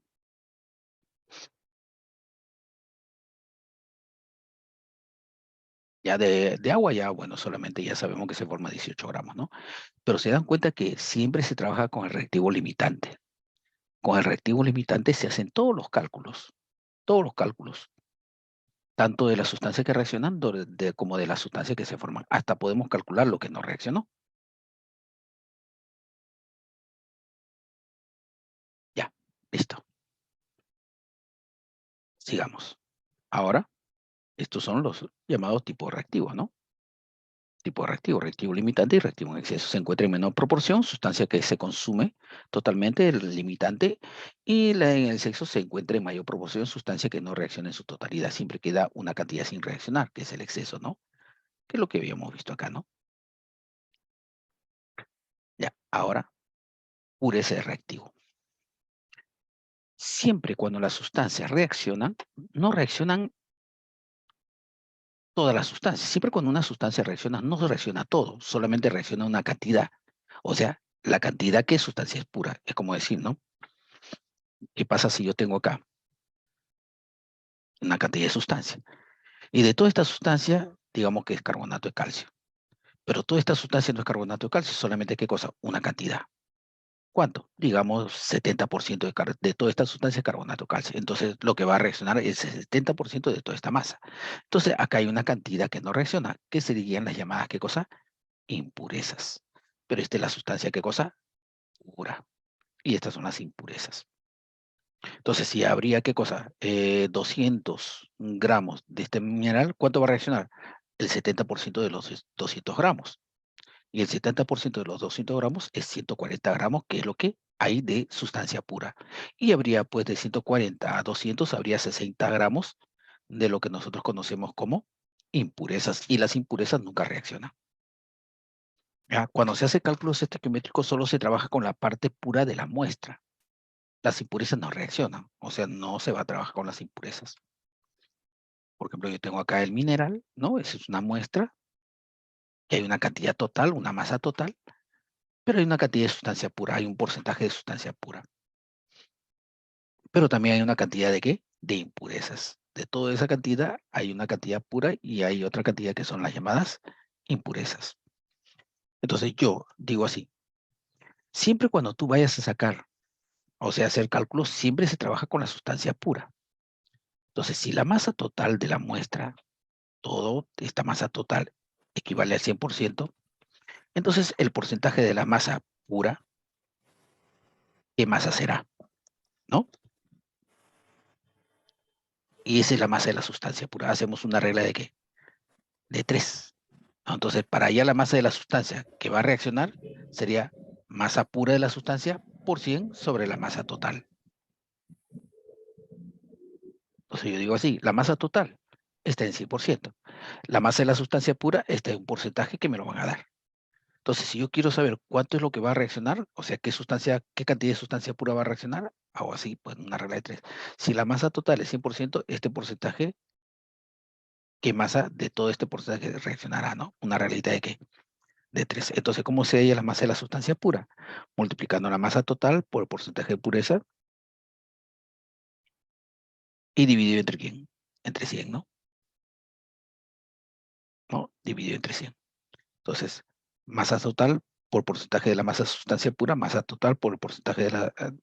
Ya de agua, ya, bueno, solamente ya sabemos que se forma 18 gramos, ¿no? Pero se dan cuenta que siempre se trabaja con el reactivo limitante. Con el reactivo limitante se hacen todos los cálculos, tanto de las sustancias que reaccionan como de las sustancias que se forman. Hasta podemos calcular lo que no reaccionó. Ya, listo. Sigamos. Ahora, estos son los llamados tipos reactivos, ¿no? Tipo reactivo, reactivo limitante y reactivo en exceso. Se encuentra en menor proporción, sustancia que se consume totalmente, el limitante, y en el sexo se encuentra en mayor proporción, sustancia que no reacciona en su totalidad. Siempre queda una cantidad sin reaccionar, que es el exceso, ¿no? Que es lo que habíamos visto acá, ¿no? Ya, ahora, pureza de reactivo. Siempre cuando las sustancias reaccionan, no reaccionan todas las sustancias. Siempre cuando una sustancia reacciona, no reacciona todo, solamente reacciona una cantidad. O sea, la cantidad que sustancia es pura. Es como decir, ¿no? ¿Qué pasa si yo tengo acá una cantidad de sustancia? Y de toda esta sustancia, digamos que es carbonato de calcio. Pero toda esta sustancia no es carbonato de calcio, solamente ¿qué cosa? Una cantidad. ¿Cuánto? Digamos 70% de toda esta sustancia es carbonato de calcio. Entonces, lo que va a reaccionar es el 70% de toda esta masa. Entonces, acá hay una cantidad que no reacciona, que serían las llamadas, ¿qué cosa? Impurezas. Pero esta es la sustancia, ¿qué cosa? Pura. Y estas son las impurezas. Entonces, si habría, ¿qué cosa? 200 gramos de este mineral, ¿cuánto va a reaccionar? El 70% de los 200 gramos. Y el 70% de los 200 gramos es 140 gramos, que es lo que hay de sustancia pura. Y habría, pues, de 140 a 200, habría 60 gramos de lo que nosotros conocemos como impurezas. Y las impurezas nunca reaccionan. ¿Ya? Cuando se hace cálculos estequiométricos, solo se trabaja con la parte pura de la muestra. Las impurezas no reaccionan, o sea, no se va a trabajar con las impurezas. Por ejemplo, yo tengo acá el mineral, ¿no? Esa es una muestra, que hay una cantidad total, una masa total, pero hay una cantidad de sustancia pura, hay un porcentaje de sustancia pura. Pero también hay una cantidad de ¿qué? De impurezas. De toda esa cantidad hay una cantidad pura y hay otra cantidad que son las llamadas impurezas. Entonces yo digo así, siempre cuando tú vayas a sacar, o sea, hacer cálculos, siempre se trabaja con la sustancia pura. Entonces, si la masa total de la muestra, todo esta masa total equivale al 100%, entonces el porcentaje de la masa pura, ¿qué masa será? ¿No? Y esa es la masa de la sustancia pura. Hacemos una regla de ¿qué? De 3. Entonces, para allá la masa de la sustancia que va a reaccionar sería masa pura de la sustancia por 100 sobre la masa total. Entonces yo digo así, la masa total está en 100%. La masa de la sustancia pura está en un porcentaje que me lo van a dar. Entonces, si yo quiero saber cuánto es lo que va a reaccionar, o sea, qué sustancia, qué cantidad de sustancia pura va a reaccionar, hago así, pues una regla de 3. Si la masa total es 100%, este porcentaje, ¿qué masa de todo este porcentaje reaccionará, no? Una reglita de qué? De 3. Entonces, ¿cómo se halla la masa de la sustancia pura? Multiplicando la masa total por el porcentaje de pureza y dividido entre quién? Entre 100, ¿no? ¿No? Dividido entre 100. Entonces, masa total por porcentaje de la masa de sustancia pura, masa total por el porcentaje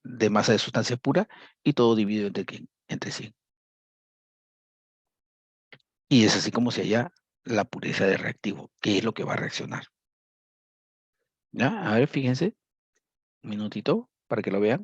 de masa de sustancia pura y todo dividido entre quién? Entre 100. Y es así como se halla la pureza de reactivo, que es lo que va a reaccionar. ¿Ya? A ver, fíjense, un minutito para que lo vean.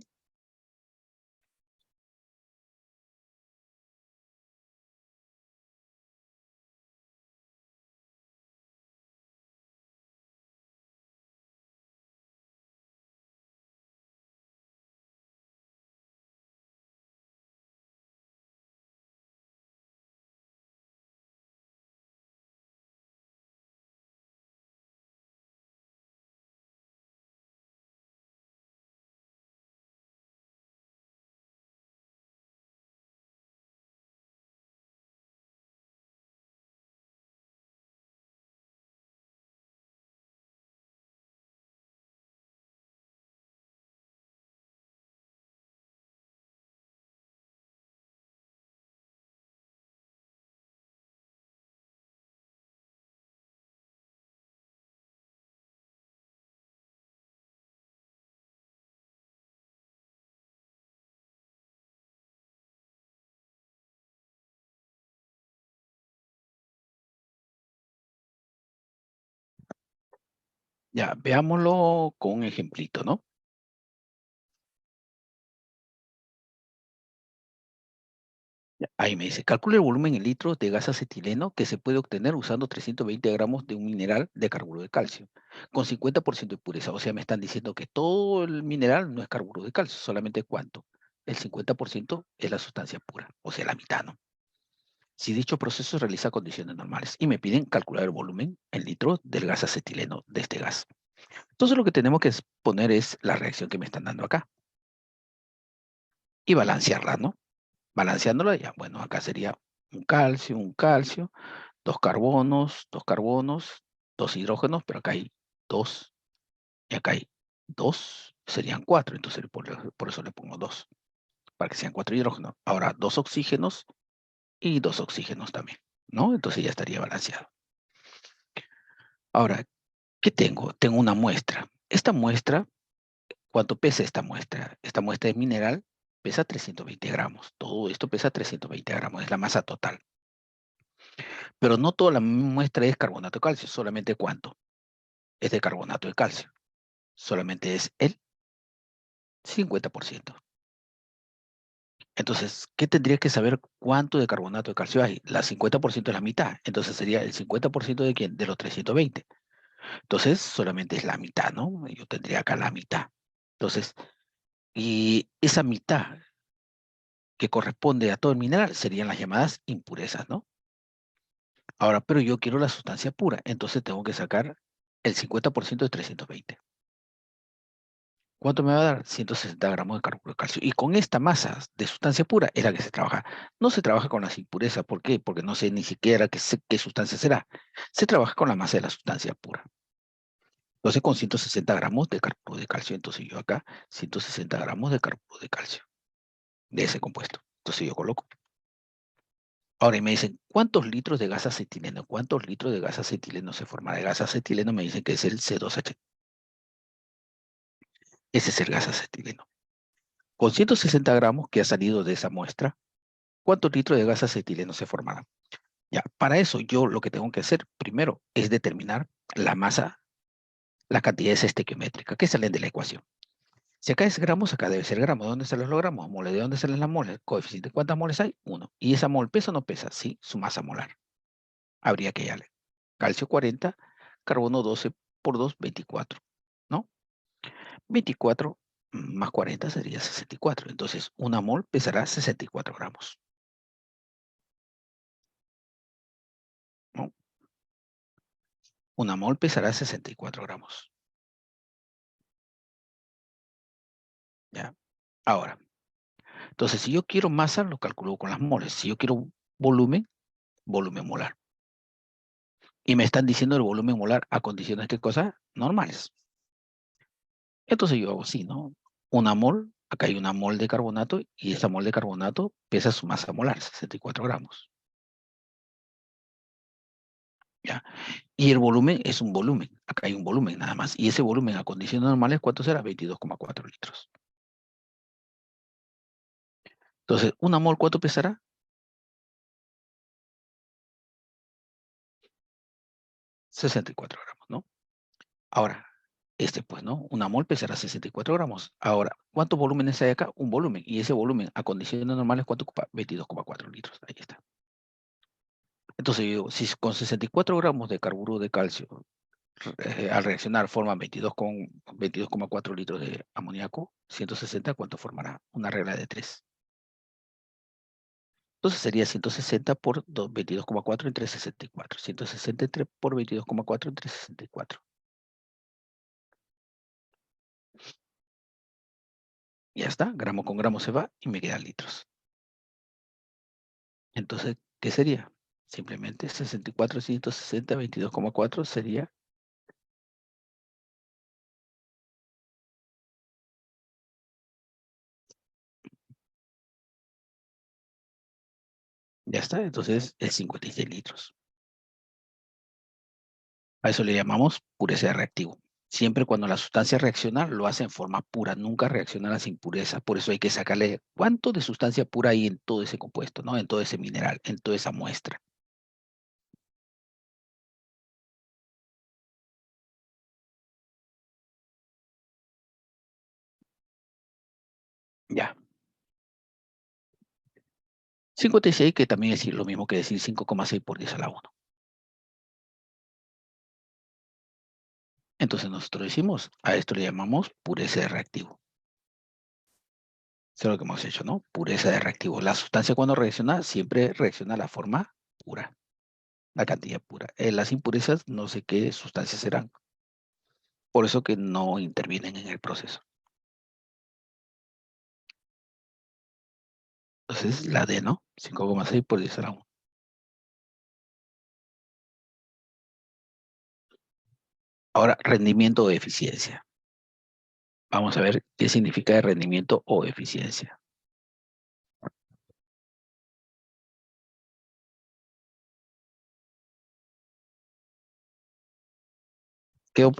Ya, veámoslo con un ejemplito, ¿no? Ya, ahí me dice, calcula el volumen en litros de gas acetileno que se puede obtener usando 320 gramos de un mineral de carburo de calcio, con 50% de pureza. O sea, me están diciendo que todo el mineral no es carburo de calcio, solamente cuánto. El 50% es la sustancia pura, o sea, la mitad, ¿no? Si dicho proceso se realiza a condiciones normales y me piden calcular el volumen en litros del gas acetileno de este gas. Entonces lo que tenemos que poner es la reacción que me están dando acá y balancearla, ¿no? Balanceándola ya, bueno, acá sería un calcio, dos carbonos, dos hidrógenos, pero acá hay dos y acá hay 2 serían 4, entonces por eso le pongo 2, para que sean 4 hidrógenos. Ahora, 2 oxígenos y 2 oxígenos también, ¿no? Entonces ya estaría balanceado. Ahora, ¿qué tengo? Tengo una muestra. Esta muestra, ¿cuánto pesa esta muestra? Esta muestra de mineral pesa 320 gramos. Todo esto pesa 320 gramos, es la masa total. Pero no toda la muestra es carbonato de calcio, solamente ¿cuánto? Es de carbonato de calcio. Solamente es el 50%. Entonces, ¿qué tendría que saber cuánto de carbonato de calcio hay? La 50% es la mitad. Entonces sería el 50% de quién? De los 320. Entonces, solamente es la mitad, ¿no? Yo tendría acá la mitad. Entonces, y esa mitad que corresponde a todo el mineral serían las llamadas impurezas, ¿no? Ahora, pero yo quiero la sustancia pura, entonces tengo que sacar el 50% de 320. ¿Cuánto me va a dar? 160 gramos de carburo de calcio. Y con esta masa de sustancia pura es la que se trabaja. No se trabaja con las impurezas. ¿Por qué? Porque no sé ni siquiera qué sustancia será. Se trabaja con la masa de la sustancia pura. Entonces, con 160 gramos de carburo de calcio. Entonces, yo acá, 160 gramos de carburo de calcio, de ese compuesto. Entonces, yo coloco. Ahora, y me dicen, ¿cuántos litros de gas acetileno? ¿Cuántos litros de gas acetileno se formará? El gas acetileno me dicen que es el C2H. Ese es el gas acetileno. Con 160 gramos que ha salido de esa muestra, ¿cuántos litros de gas acetileno se formarán? Ya, para eso yo lo que tengo que hacer primero es determinar la masa, la cantidad es estequiométrica, que salen de la ecuación. Si acá es gramos, acá debe ser gramos. ¿De dónde salen los gramos? Mole. ¿De dónde salen las moles? Coeficiente. ¿Cuántas moles hay? 1. ¿Y esa mol pesa o no pesa? Sí, su masa molar. Habría que hallarle. Calcio 40, carbono 12 por 2, 24. ¿No? 24 más 40 sería 64. Entonces, una mol pesará 64 gramos. ¿No? Una mol pesará 64 gramos. ¿Ya? Ahora, entonces, si yo quiero masa, lo calculo con las moles. Si yo quiero volumen, volumen molar. Y me están diciendo el volumen molar a condiciones de cosas normales. Entonces yo hago así, ¿no? Una mol, acá hay una mol de carbonato y esa mol de carbonato pesa su masa molar, 64 gramos. ¿Ya? Y el volumen es un volumen. Acá hay un volumen nada más. Y ese volumen a condiciones normales, ¿cuánto será? 22,4 litros. Entonces, ¿una mol cuánto pesará? 64 gramos, ¿no? Ahora, pues, ¿no? Una mol pesará 64 gramos. Ahora, ¿cuántos volúmenes hay acá? Un volumen. Y ese volumen a condiciones normales, ¿cuánto ocupa? 22,4 litros. Ahí está. Entonces, yo digo, si con 64 gramos de carburo de calcio al reaccionar forman 22,4 litros de amoníaco, 160, ¿cuánto formará? Una regla de 3. Entonces sería 160 por 22,4 entre 64. 163 por 22,4 entre 64. Ya está, gramo con gramo se va y me quedan litros. Entonces, ¿qué sería? Simplemente 64, 160, 22,4 sería, ya está, entonces es 56 litros. A eso le llamamos pureza de reactivo. Siempre cuando la sustancia reacciona, lo hace en forma pura, nunca reacciona a las impurezas. Por eso hay que sacarle cuánto de sustancia pura hay en todo ese compuesto, ¿no? En todo ese mineral, en toda esa muestra. Ya. 56, que también es lo mismo que decir 5,6 por 10 a la 1. Entonces nosotros decimos, a esto le llamamos pureza de reactivo. Eso es lo que hemos hecho, ¿no? Pureza de reactivo. La sustancia cuando reacciona, siempre reacciona a la forma pura, la cantidad pura. Las impurezas, no sé qué sustancias serán. Por eso que no intervienen en el proceso. Entonces, la D, ¿no? 5,6 por 10 a la 1. Ahora, rendimiento o eficiencia. Vamos a ver qué significa rendimiento o eficiencia. ¿Quedó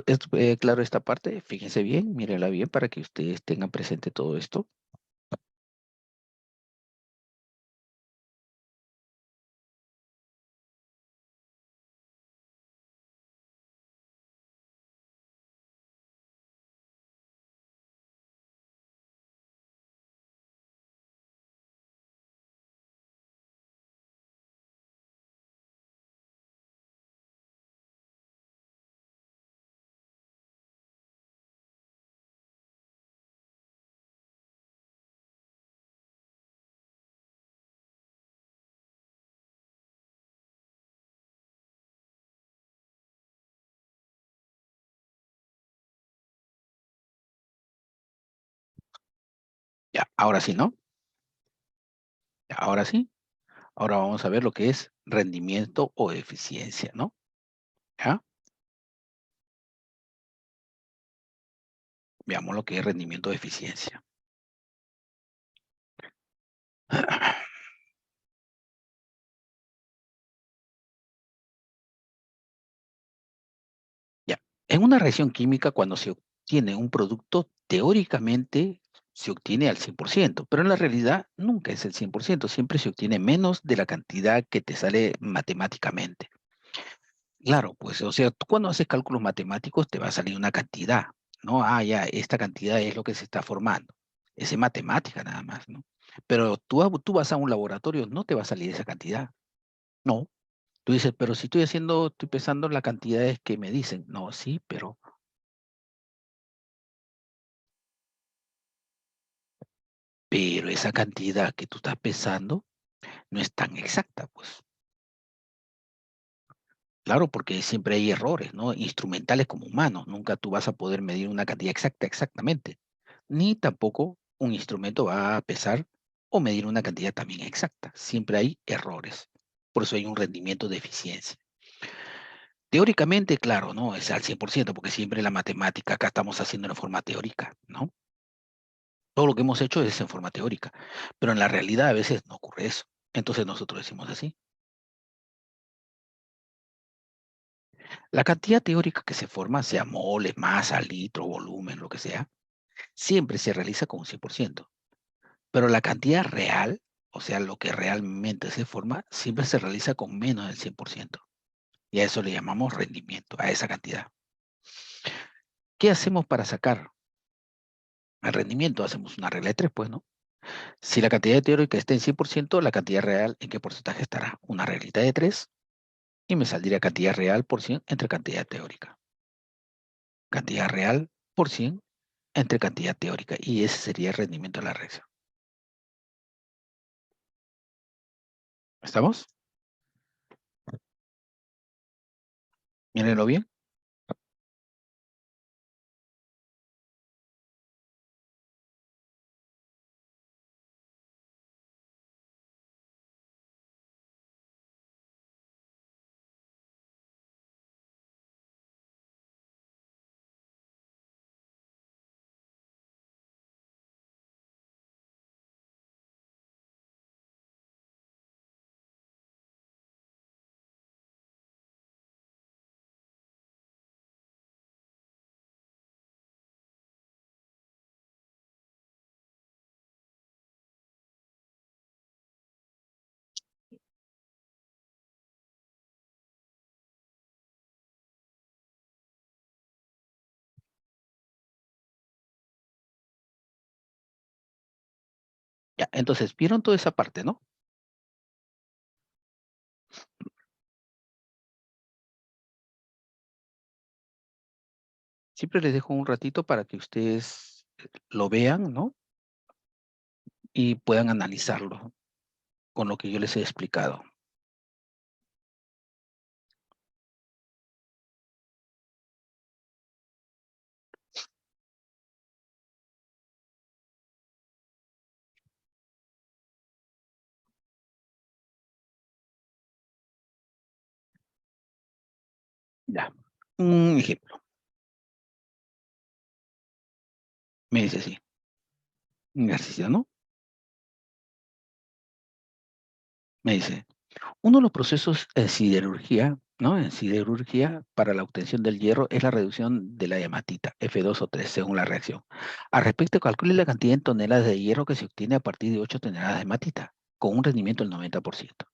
claro esta parte? Fíjense bien, mírenla bien para que ustedes tengan presente todo esto. Ya, ahora sí, ¿no? Ya, ahora sí. Ahora vamos a ver lo que es rendimiento o eficiencia, ¿no? ¿Ya? Veamos lo que es rendimiento o eficiencia. Ya. En una reacción química, cuando se obtiene un producto, teóricamente se obtiene al 100%, pero en la realidad nunca es el 100%, siempre se obtiene menos de la cantidad que te sale matemáticamente. Claro, pues, o sea, tú cuando haces cálculos matemáticos te va a salir una cantidad, ¿no? Ah, ya, esta cantidad es lo que se está formando. Es en matemática nada más, ¿no? Pero tú vas a un laboratorio, no te va a salir esa cantidad. No. Tú dices, pero si estoy pensando en las cantidades que me dicen. No, sí, pero esa cantidad que tú estás pensando no es tan exacta, pues. Claro, porque siempre hay errores, ¿no? Instrumentales como humanos. Nunca tú vas a poder medir una cantidad exacta exactamente. Ni tampoco un instrumento va a pesar o medir una cantidad también exacta. Siempre hay errores. Por eso hay un rendimiento de eficiencia. Teóricamente, claro, no es al 100%, porque siempre la matemática acá estamos haciendo en forma teórica, ¿no? Todo lo que hemos hecho es en forma teórica, pero en la realidad a veces no ocurre eso. Entonces nosotros decimos así. La cantidad teórica que se forma, sea mole, masa, litro, volumen, lo que sea, siempre se realiza con un 100%. Pero la cantidad real, o sea, lo que realmente se forma, siempre se realiza con menos del 100%. Y a eso le llamamos rendimiento, a esa cantidad. ¿Qué hacemos para sacar el rendimiento? Hacemos una regla de tres, pues, ¿no? Si la cantidad teórica está en 100%, la cantidad real, ¿en qué porcentaje estará? Una reglita de tres y me saldría cantidad real por 100 entre cantidad teórica. Cantidad real por 100 entre cantidad teórica. Y ese sería el rendimiento de la reacción. ¿Estamos? Mírenlo bien. Ya, entonces, ¿vieron toda esa parte, no? Siempre les dejo un ratito para que ustedes lo vean, ¿no? Y puedan analizarlo con lo que yo les he explicado. Ya. Un ejemplo. Me dice sí. Un ejercicio, ¿no? Me dice, uno de los procesos de siderurgia, ¿no? En siderurgia, para la obtención del hierro es la reducción de la hematita, F2 o 3, según la reacción. Al respecto, calcule la cantidad en toneladas de hierro que se obtiene a partir de 8 toneladas de hematita, con un rendimiento del 90%.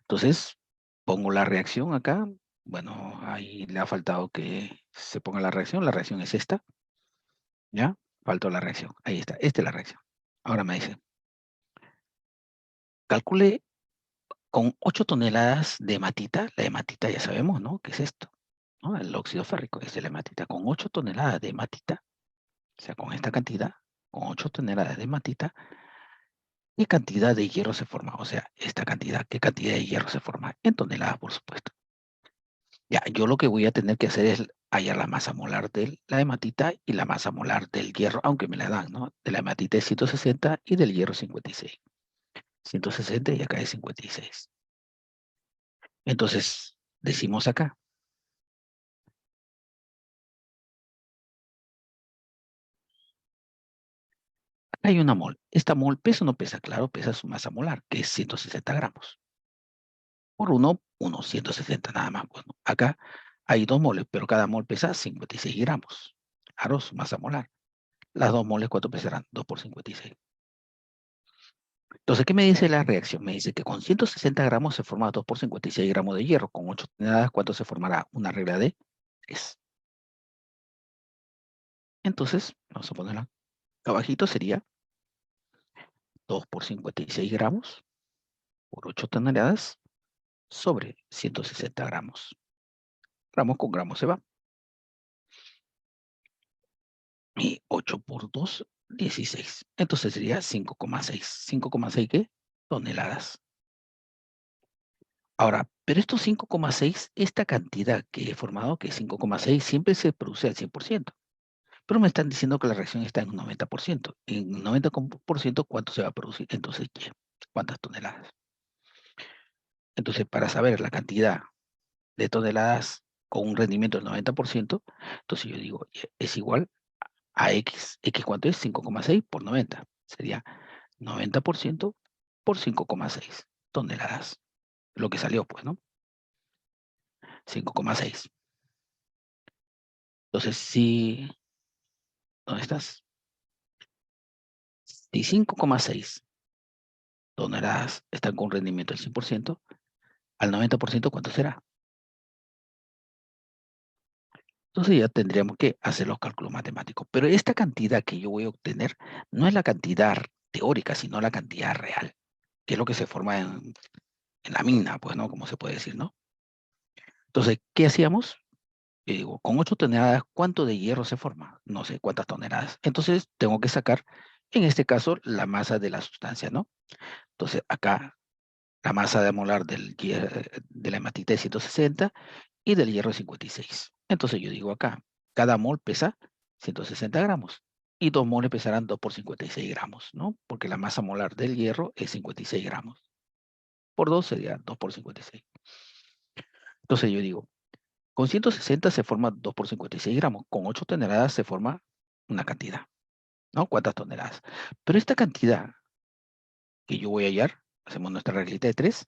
Entonces, pongo la reacción acá. Bueno, ahí le ha faltado que se ponga la reacción. La reacción es esta, ¿ya? Faltó la reacción. Ahí está. Esta es la reacción. Ahora me dice, calcule con 8 toneladas de hematita. La hematita ya sabemos, ¿no? ¿Qué es esto? ¿No? El óxido férrico es de la hematita. Con 8 toneladas de hematita, o sea, con esta cantidad, con 8 toneladas de hematita, ¿qué cantidad de hierro se forma? O sea, esta cantidad, ¿qué cantidad de hierro se forma? En toneladas, por supuesto. Ya, yo lo que voy a tener que hacer es hallar la masa molar de la hematita y la masa molar del hierro, aunque me la dan, ¿no? De la hematita es 160 y del hierro 56. 160 y acá es 56. Entonces, decimos acá, acá hay una mol. Esta mol pesa o no pesa, claro, pesa su masa molar, que es 160 gramos. Por uno, 160 nada más. Bueno, acá hay 2 moles, pero cada mol pesa 56 gramos. Claro, su masa molar. Las 2 moles, ¿cuánto pesarán? 2 por 56. Entonces, ¿qué me dice la reacción? Me dice que con 160 gramos se forma 2 por 56 gramos de hierro. Con 8 toneladas, ¿cuánto se formará? Una regla de 3. Entonces, vamos a ponerla abajito, sería 2 por 56 gramos por 8 toneladas sobre 160 gramos. Gramos con gramos se va. Y 8 por 2, 16. Entonces sería 5,6. ¿5,6 qué? Toneladas. Ahora, pero estos 5,6, esta cantidad que he formado, que es 5,6, siempre se produce al 100%. Pero me están diciendo que la reacción está en un 90%. En un 90%, ¿cuánto se va a producir? Entonces, ¿qué? ¿Cuántas toneladas? Entonces, para saber la cantidad de toneladas con un rendimiento del 90%, entonces yo digo, es igual a X. ¿X cuánto es? 5,6 por 90. Sería 90% por 5,6 toneladas. Lo que salió, pues, ¿no? 5,6. Entonces, si, ¿dónde estás? Si 5,6 toneladas están con un rendimiento del 100%, al 90%, ¿cuánto será? Entonces ya tendríamos que hacer los cálculos matemáticos. Pero esta cantidad que yo voy a obtener no es la cantidad teórica, sino la cantidad real, que es lo que se forma en la mina, pues, ¿no? Como se puede decir, ¿no? Entonces, ¿qué hacíamos? Yo digo, con 8 toneladas, ¿cuánto de hierro se forma? No sé cuántas toneladas. Entonces, tengo que sacar, en este caso, la masa de la sustancia, ¿no? Entonces, acá, la masa de molar de la hematita es 160 y del hierro es 56. Entonces, yo digo acá, cada mol pesa 160 gramos y 2 moles pesarán 2 por 56 gramos, ¿no? Porque la masa molar del hierro es 56 gramos. Por 2 sería 2 por 56. Entonces, yo digo, con 160 se forma 2 por 56 gramos. Con 8 toneladas se forma una cantidad, ¿no? ¿Cuántas toneladas? Pero esta cantidad que yo voy a hallar, hacemos nuestra reglita de 3,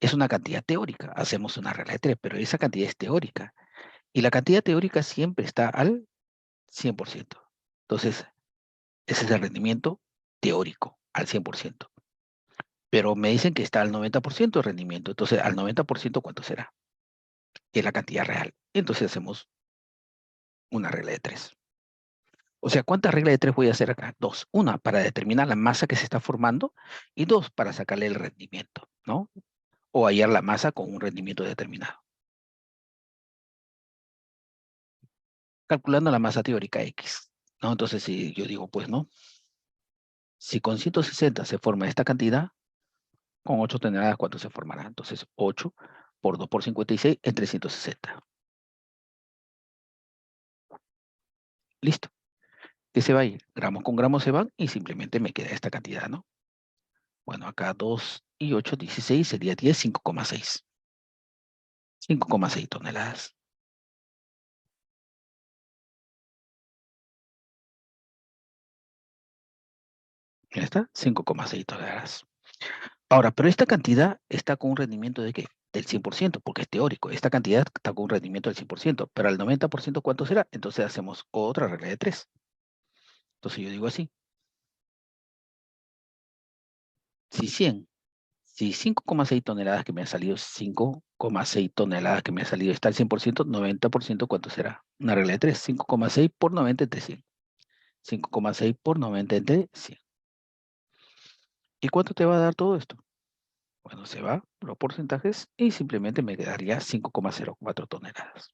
es una cantidad teórica. Hacemos una regla de 3, pero esa cantidad es teórica. Y la cantidad teórica siempre está al 100%. Entonces, ese es el rendimiento teórico, al 100%. Pero me dicen que está al 90% de rendimiento. Entonces, al 90%, ¿cuánto será? Que es la cantidad real. Entonces, hacemos una regla de 3. O sea, ¿cuántas reglas de 3 voy a hacer acá? 2. Una, para determinar la masa que se está formando y 2, para sacarle el rendimiento, ¿no? O hallar la masa con un rendimiento determinado. Calculando la masa teórica X, ¿no? Entonces, si yo digo, pues, ¿no? Si con 160 se forma esta cantidad, con 8 toneladas, ¿cuánto se formará? Entonces, 8 por 2 por 56 es 360. Listo. ¿Qué se va a ir? Gramos con gramos se van y simplemente me queda esta cantidad, ¿no? Bueno, acá 2 y 8, 16 sería 10, 5,6. 5,6 toneladas. Ya está, 5,6 toneladas. Ahora, pero esta cantidad está con un rendimiento de ¿qué? Del 100%, porque es teórico. Esta cantidad está con un rendimiento del 100%, pero al 90% ¿cuánto será? Entonces hacemos otra regla de 3. Entonces yo digo así, si 100, si 5,6 toneladas que me han salido, 5,6 toneladas que me han salido está al 100%, 90% ¿cuánto será? Una regla de 3, 5,6 por 90 entre 100. 5,6 por 90 entre 100. ¿Y cuánto te va a dar todo esto? Bueno, se va los porcentajes y simplemente me quedaría 5,04 toneladas.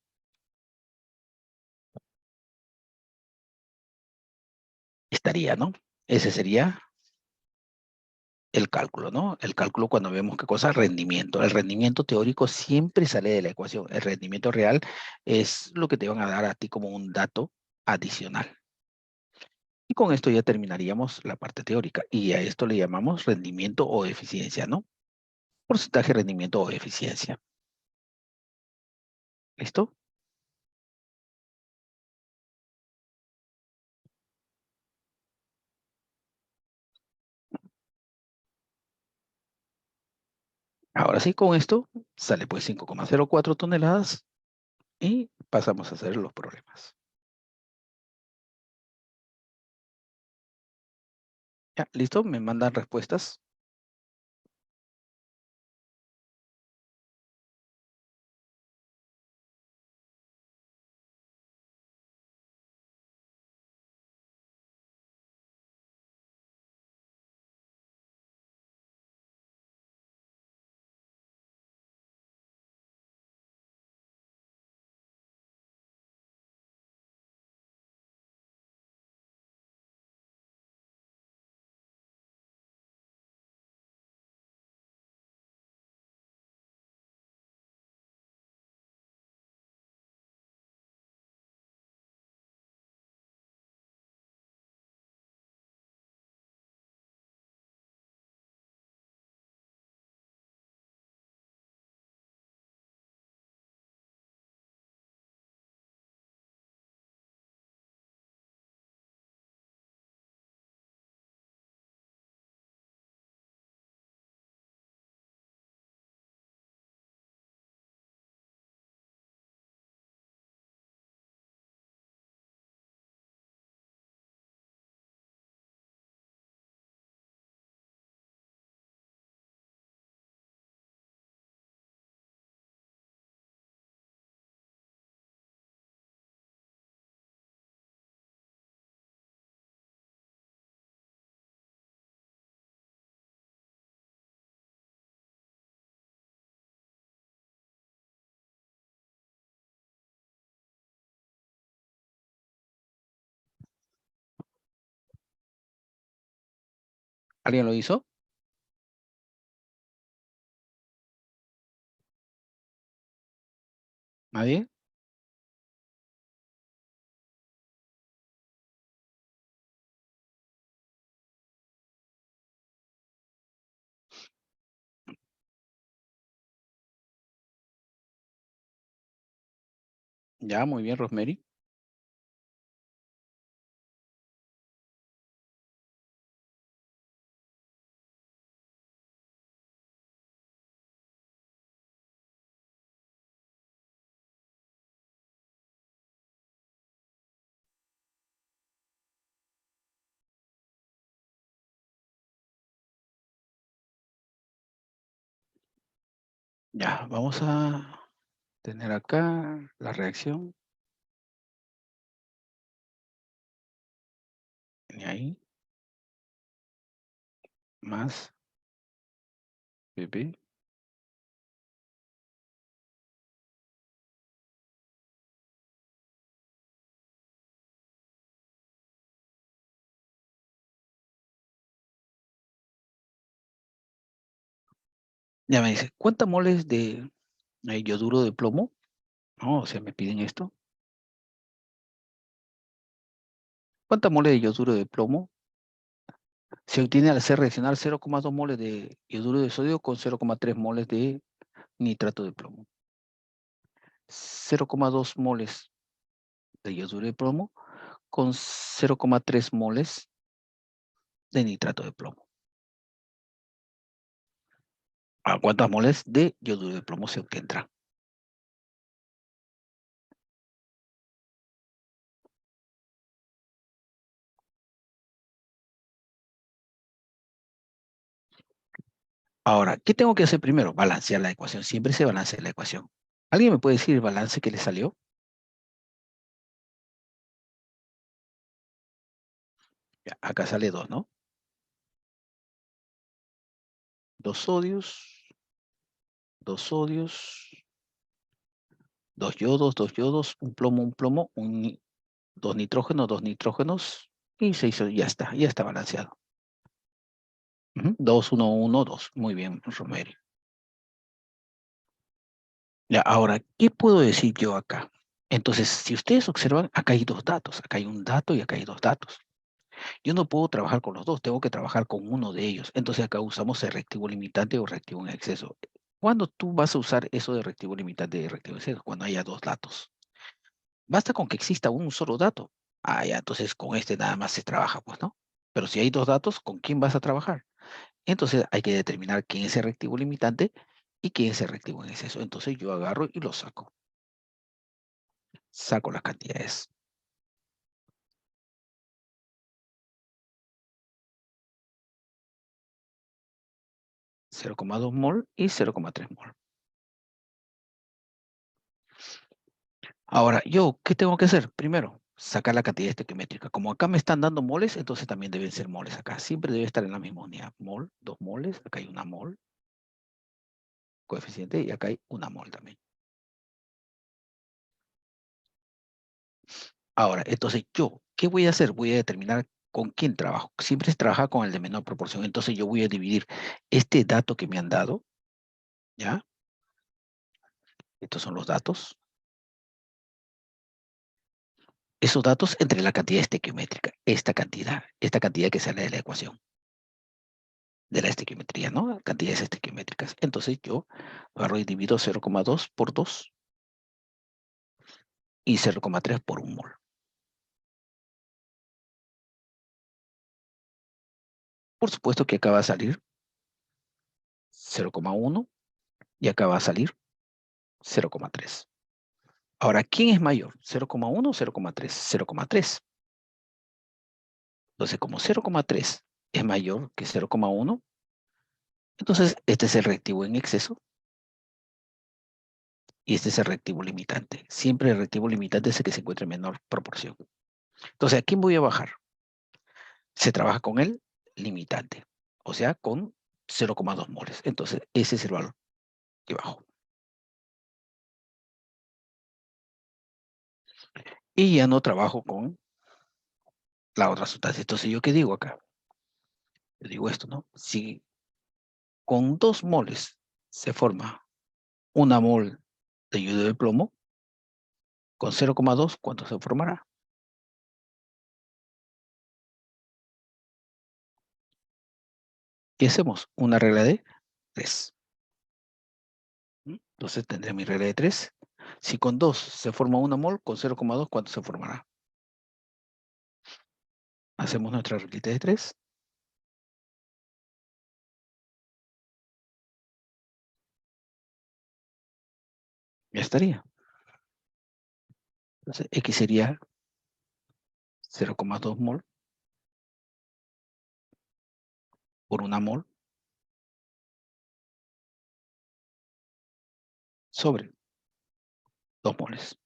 Estaría, ¿no? Ese sería el cálculo, ¿no? El cálculo cuando vemos qué cosa, rendimiento. El rendimiento teórico siempre sale de la ecuación. El rendimiento real es lo que te van a dar a ti como un dato adicional. Y con esto ya terminaríamos la parte teórica. Y a esto le llamamos rendimiento o eficiencia, ¿no? Porcentaje, rendimiento o eficiencia. ¿Listo? Ahora sí, con esto sale pues 5,04 toneladas y pasamos a hacer los problemas. Ya, ¿listo? Me mandan respuestas. ¿Alguien lo hizo? ¿Nadie? Ya, muy bien, Rosemary. Ya, vamos a tener acá la reacción. Y ahí, más PP. Ya me dice, ¿cuántas moles de yoduro de plomo? No, o sea, me piden esto. ¿Cuántas moles de yoduro de plomo se obtiene al hacer reaccionar 0,2 moles de yoduro de sodio con 0,3 moles de nitrato de plomo? 0,2 moles de yoduro de plomo con 0,3 moles de nitrato de plomo. ¿A cuántas moles de yoduro de plomo se obtendrá? Ahora, ¿qué tengo que hacer primero? Balancear la ecuación. Siempre se balancea la ecuación. ¿Alguien me puede decir el balance que le salió? Ya, acá sale 2, ¿no? 2 sodios, 2 sodios, 2 yodos, un plomo, 2 nitrógenos, 2 nitrógenos y 6 sodios. Ya está balanceado. 2, 1, 1, 2. Muy bien, Romero. Ya, ahora, ¿qué puedo decir yo acá? Entonces, si ustedes observan, acá hay dos datos. Acá hay un dato y acá hay dos datos. Yo no puedo trabajar con los dos, tengo que trabajar con uno de ellos. Entonces acá usamos el reactivo limitante o reactivo en exceso. ¿Cuándo tú vas a usar eso de reactivo limitante y reactivo en exceso? Cuando haya dos datos. Basta con que exista un solo dato. Ah, ya, entonces con este nada más se trabaja, pues, ¿no? Pero si hay dos datos, ¿con quién vas a trabajar? Entonces hay que determinar quién es el reactivo limitante y quién es el reactivo en exceso. Entonces yo agarro y lo saco. Saco las cantidades. 0,2 mol y 0,3 mol. Ahora, yo, ¿qué tengo que hacer? Primero, sacar la cantidad estequiométrica. Como acá me están dando moles, entonces también deben ser moles acá. Siempre debe estar en la misma unidad. Mol, 2 moles, acá hay una mol, coeficiente, y acá hay una mol también. Ahora, entonces yo, ¿qué voy a hacer? Voy a determinar con quién trabajo. Siempre se trabaja con el de menor proporción. Entonces yo voy a dividir este dato que me han dado, ¿ya? Estos son los datos. Esos datos entre la cantidad estequiométrica. Esta cantidad que sale de la ecuación, de la estequiometría, ¿no? Cantidades estequiométricas. Entonces yo agarro y divido 0,2 por 2 y 0,3 por 1 mol. Por supuesto que acá va a salir 0,1 y acá va a salir 0,3. Ahora, ¿quién es mayor? ¿0,1 o 0,3? 0,3. Entonces, como 0,3 es mayor que 0,1, entonces este es el reactivo en exceso y este es el reactivo limitante. Siempre el reactivo limitante es el que se encuentra en menor proporción. Entonces, ¿a quién voy a bajar? Se trabaja con el limitante, o sea, con 0,2 moles. Entonces, ese es el valor que bajo. Y ya no trabajo con la otra sustancia. Entonces, ¿yo qué digo acá? Yo digo esto, ¿no? Si con 2 moles se forma una mol de yodo de plomo, con 0,2, ¿cuánto se formará? ¿Qué hacemos? Una regla de 3. Entonces tendré mi regla de 3. Si con 2 se forma una mol, con 0,2, ¿cuánto se formará? Hacemos nuestra reglita de 3. Ya estaría. Entonces, X sería 0,2 mol por una mol sobre 2 moles.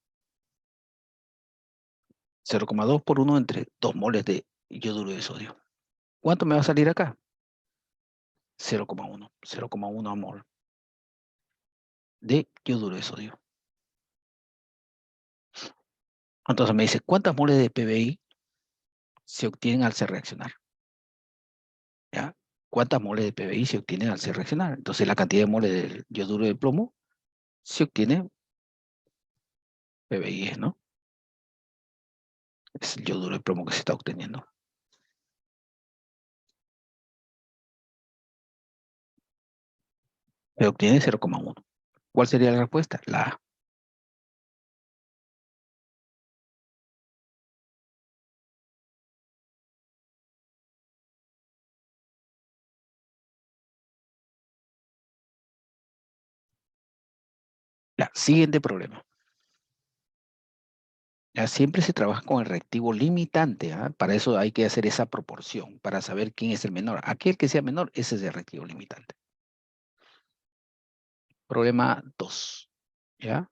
0,2 por 1 entre 2 moles de yoduro de sodio. ¿Cuánto me va a salir acá? 0,1. 0,1 mol de yoduro de sodio. Entonces me dice, ¿cuántas moles de PBI se obtienen al ser reaccionar? ¿Ya? ¿Cuántas moles de PBI se obtienen al ser reaccionar? Entonces la cantidad de moles del yoduro de plomo se obtiene PBI, ¿no? Es el yoduro de plomo que se está obteniendo. Se obtiene 0,1. ¿Cuál sería la respuesta? La A. Ya, siguiente problema. Ya, siempre se trabaja con el reactivo limitante, ¿ah? Para eso hay que hacer esa proporción, para saber quién es el menor. Aquel que sea menor, ese es el reactivo limitante. Problema 2. ¿Ya?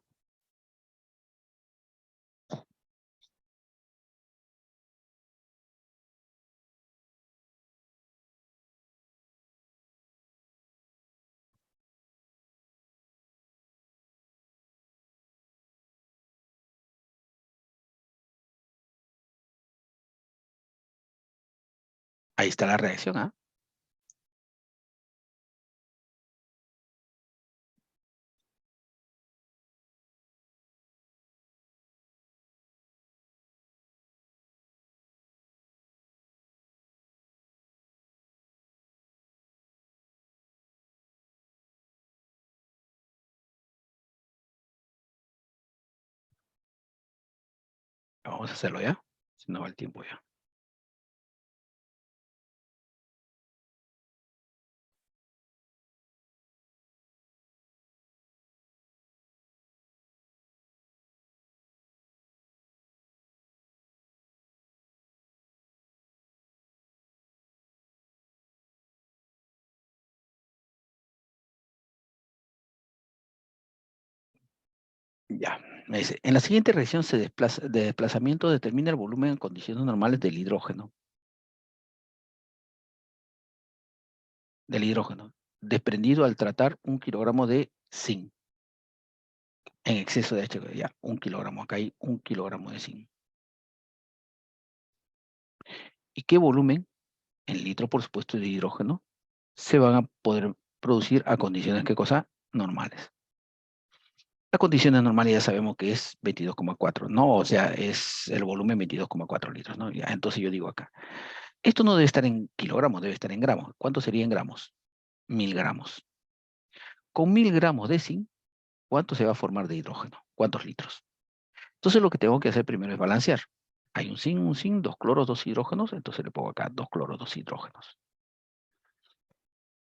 Ahí está la reacción, ¿ah? Vamos a hacerlo ya. Si no va el tiempo ya. Ya. Me dice, en la siguiente reacción de desplazamiento determina el volumen en condiciones normales del hidrógeno, desprendido al tratar 1 kilogramo de zinc en exceso de H2O. Ya, 1 kilogramo. Acá hay 1 kilogramo de zinc. ¿Y qué volumen, en litro por supuesto, de hidrógeno se van a poder producir a condiciones, ¿qué cosa? Normales. La condiciones normales ya sabemos que es 22,4, ¿no? O sea, es el volumen 22,4 litros, ¿no? Ya, entonces yo digo acá, esto no debe estar en kilogramos, debe estar en gramos. ¿Cuánto sería en gramos? 1000 gramos. Con 1000 gramos de zinc, ¿cuánto se va a formar de hidrógeno? ¿Cuántos litros? Entonces lo que tengo que hacer primero es balancear. Hay un zinc, dos cloros, dos hidrógenos, entonces le pongo acá dos cloros, dos hidrógenos.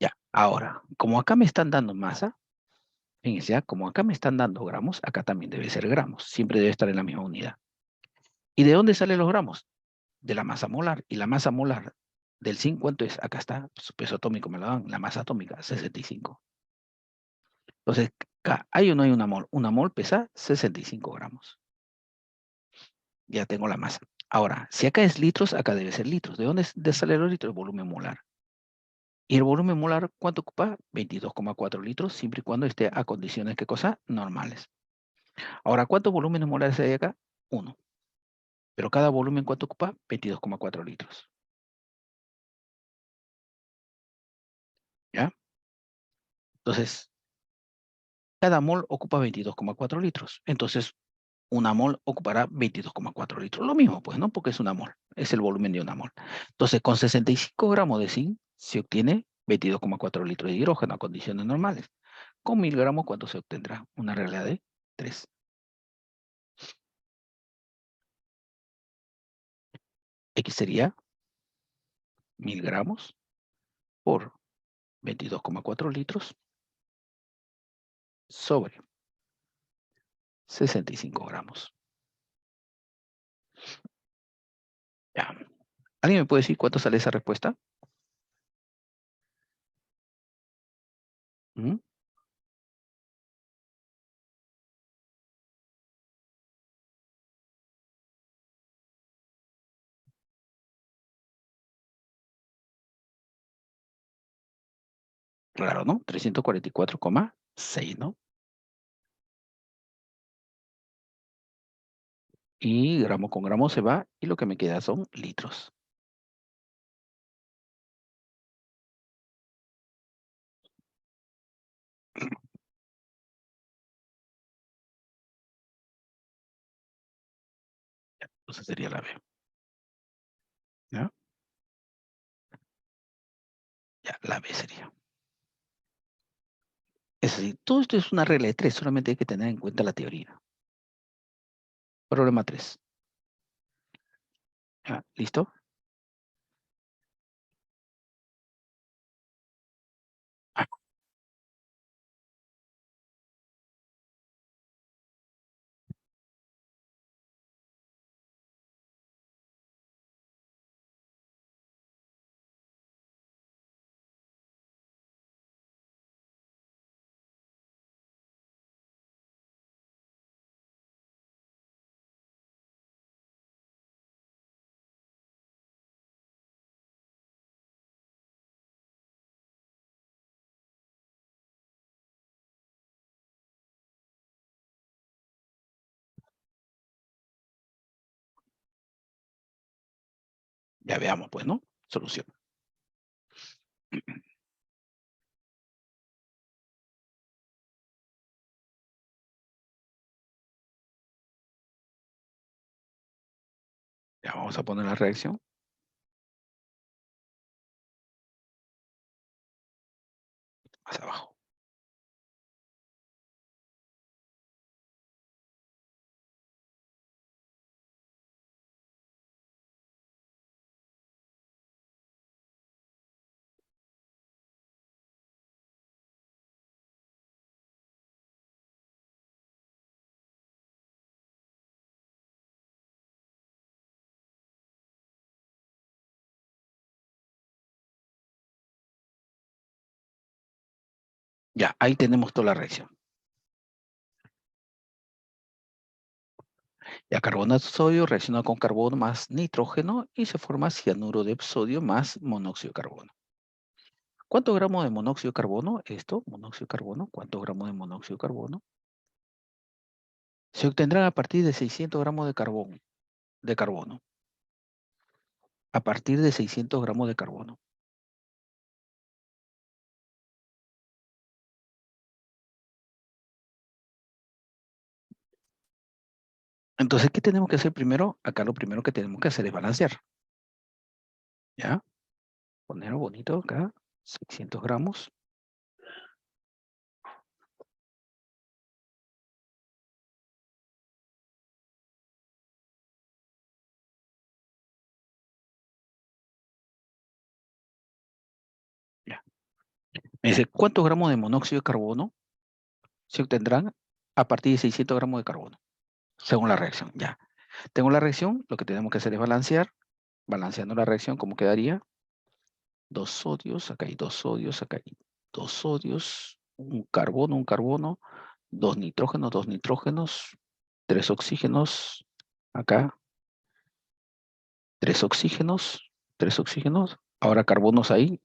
Ya, ahora, como acá me están dando masa, fíjense, ¿ah? Como acá me están dando gramos, acá también debe ser gramos. Siempre debe estar en la misma unidad. ¿Y de dónde salen los gramos? De la masa molar. ¿Y la masa molar del zinc cuánto es? Acá está, su peso atómico me lo dan, la masa atómica, 65. Entonces, ¿hay o no hay una mol? Una mol pesa 65 gramos. Ya tengo la masa. Ahora, si acá es litros, acá debe ser litros. ¿De dónde sale los litros? El volumen molar. ¿Y el volumen molar cuánto ocupa? 22,4 litros, siempre y cuando esté a condiciones, ¿qué cosa? Normales. Ahora, ¿cuántos volúmenes molares hay acá? Uno. Pero cada volumen, ¿cuánto ocupa? 22,4 litros. ¿Ya? Entonces, cada mol ocupa 22,4 litros. Entonces, una mol ocupará 22,4 litros. Lo mismo, pues, ¿no? Porque es una mol. Es el volumen de una mol. Entonces, con 65 gramos de zinc se obtiene 22,4 litros de hidrógeno a condiciones normales. Con 1000 gramos, ¿cuánto se obtendrá? Una regla de 3. X sería 1000 gramos por 22,4 litros sobre 65 gramos. Ya. ¿Alguien me puede decir cuánto sale esa respuesta? ¿Mm? Claro, ¿no? 344,6, ¿no? Y gramo con gramo se va y lo que me queda son litros. Entonces sería la B. ¿Ya? Ya, la B sería. Es decir, todo esto es una regla de 3, solamente hay que tener en cuenta la teoría. Problema 3. ¿Ya? ¿Listo? Ah, Ya veamos, pues, ¿no? Solución. Ya vamos a poner la reacción. Más abajo. Ya, ahí tenemos toda la reacción. Ya carbonato de sodio reacciona con carbono más nitrógeno y se forma cianuro de sodio más monóxido de carbono. ¿Cuántos gramos de monóxido de carbono? Esto, monóxido de carbono. ¿Cuántos gramos de monóxido de carbono? Se obtendrán a partir de 600 gramos de carbono. A partir de 600 gramos de carbono. Entonces, ¿qué tenemos que hacer primero? Acá lo primero que tenemos que hacer es balancear. ¿Ya? Ponerlo bonito acá. 600 gramos. Ya. Me dice, ¿cuántos gramos de monóxido de carbono se obtendrán a partir de 600 gramos de carbono? Según la reacción, ya. Tengo la reacción, lo que tenemos que hacer es balancear. Balanceando la reacción, ¿cómo quedaría? Dos sodios, acá hay dos sodios, acá hay dos sodios, un carbono, dos nitrógenos, tres oxígenos, acá, tres oxígenos, tres oxígenos. Ahora carbonos ahí,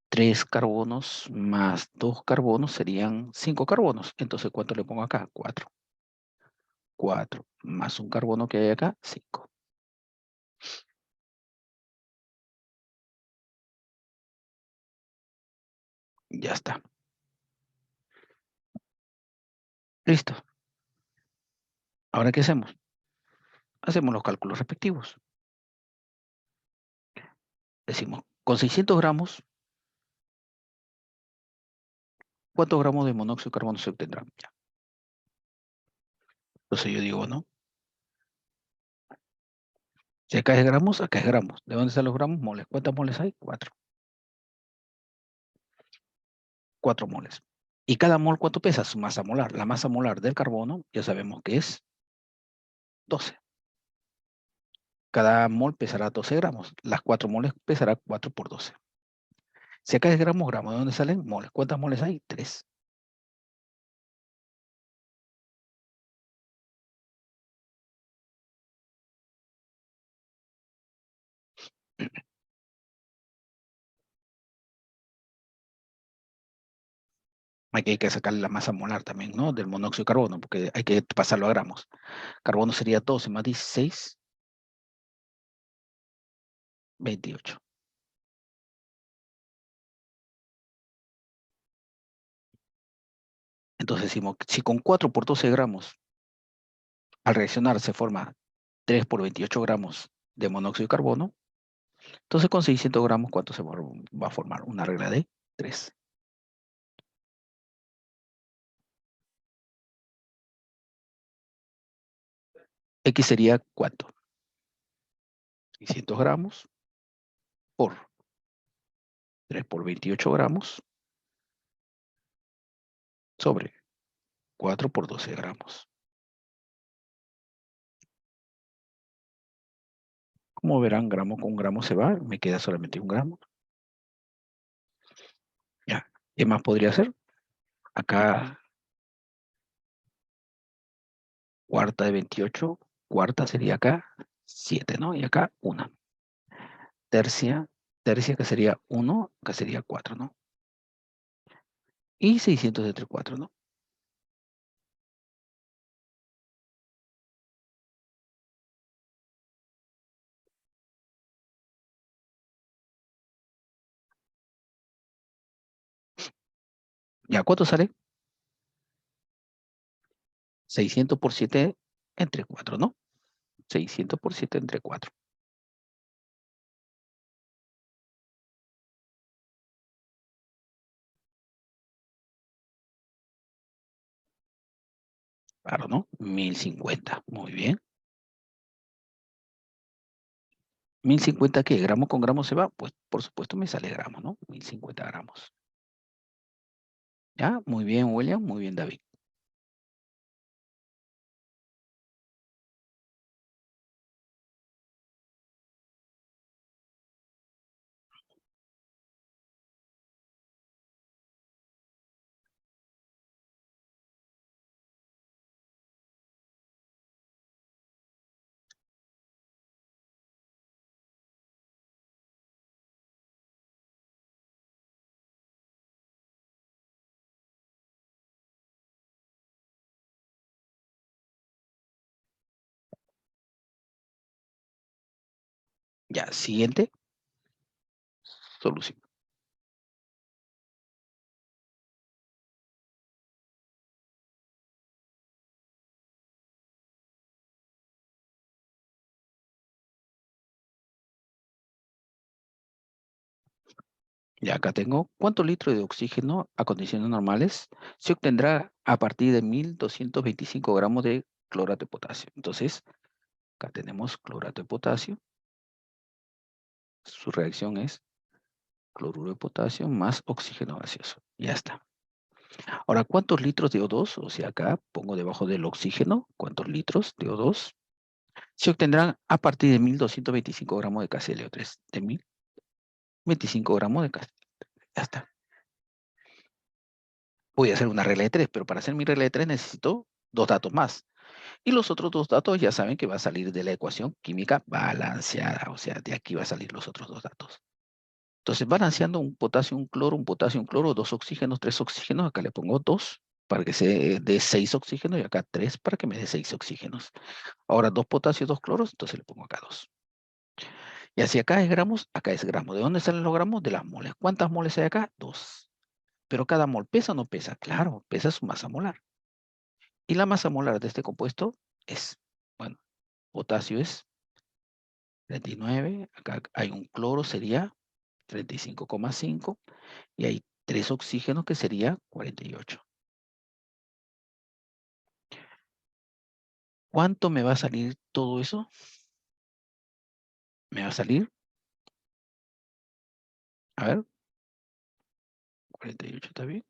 tres carbonos más dos carbonos serían cinco carbonos. Entonces, ¿cuánto le pongo acá? Cuatro. Cuatro más un carbono que hay acá, cinco. Ya está. Listo. Ahora, ¿qué hacemos? Hacemos los cálculos respectivos. Decimos, con 600 gramos, ¿cuántos gramos de monóxido de carbono se obtendrán? Ya. Entonces yo digo, ¿no? Si acá es gramos, acá es gramos. ¿De dónde están los gramos? Moles. ¿Cuántos moles hay? Cuatro. Cuatro moles. ¿Y cada mol cuánto pesa? Su masa molar. La masa molar del carbono ya sabemos que es 12. Cada mol pesará 12 gramos. Las 4 moles pesará 4 por 12. Si acá es gramos, gramos. ¿De dónde salen? Moles. ¿Cuántas moles hay? 3. Hay que sacarle la masa molar también, ¿no? Del monóxido de carbono, porque hay que pasarlo a gramos. Carbono sería 12 más 16, 28. Entonces decimos, si con 4 por 12 gramos al reaccionar se forma 3 por 28 gramos de monóxido de carbono, entonces con 600 gramos, ¿cuánto va a formar? Una regla de 3. X sería ¿cuánto? 600 gramos por 3 por 28 gramos sobre 4 por 12 gramos. Como verán, gramo con gramo se va, me queda solamente un gramo. Ya, ¿qué más podría hacer? Acá, cuarta de 28, cuarta sería acá 7, ¿no? Y acá 1. Tercia, tercia que sería 1, que sería 4, ¿no? Y 600 entre 4, ¿no? ¿Ya cuánto sale? 600 por 7 entre 4, ¿no? 600 por 7 entre 4. Claro, ¿no? 1050. Muy bien. 1050, ¿qué? ¿Gramo con gramo se va? Pues por supuesto me sale gramos, ¿no? 1050 gramos. ¿Ya? Muy bien, William. Muy bien, David. Ya, siguiente solución. Y acá tengo, ¿cuántos litros de oxígeno a condiciones normales se obtendrá a partir de 1225 gramos de clorato de potasio? Entonces, acá tenemos clorato de potasio. Su reacción es cloruro de potasio más oxígeno gaseoso. Ya está. Ahora, ¿cuántos litros de O2? O sea, acá pongo debajo del oxígeno, ¿cuántos litros de O2 se obtendrán a partir de 1225 gramos de KClO3? De 1025 gramos de KClO3. Ya está. Voy a hacer una regla de 3, pero para hacer mi regla de 3 necesito dos datos más. Y los otros dos datos ya saben que va a salir de la ecuación química balanceada. O sea, de aquí va a salir los otros dos datos. Entonces, balanceando un potasio, un cloro, dos oxígenos, tres oxígenos. Acá le pongo dos para que se dé 6 oxígenos y acá 3 para que me dé 6 oxígenos. Ahora, dos potasios, dos cloros, entonces le pongo acá dos. Y así acá es gramos, acá es gramo. ¿De dónde salen los gramos? De las moles. ¿Cuántas moles hay acá? Dos. Pero cada mol pesa o no pesa. Claro, pesa su masa molar. Y la masa molar de este compuesto es, bueno, potasio es 39, acá hay un cloro, sería 35,5, y hay tres oxígenos que sería 48. ¿Cuánto me va a salir todo eso? Me va a salir, a ver, 48 está bien.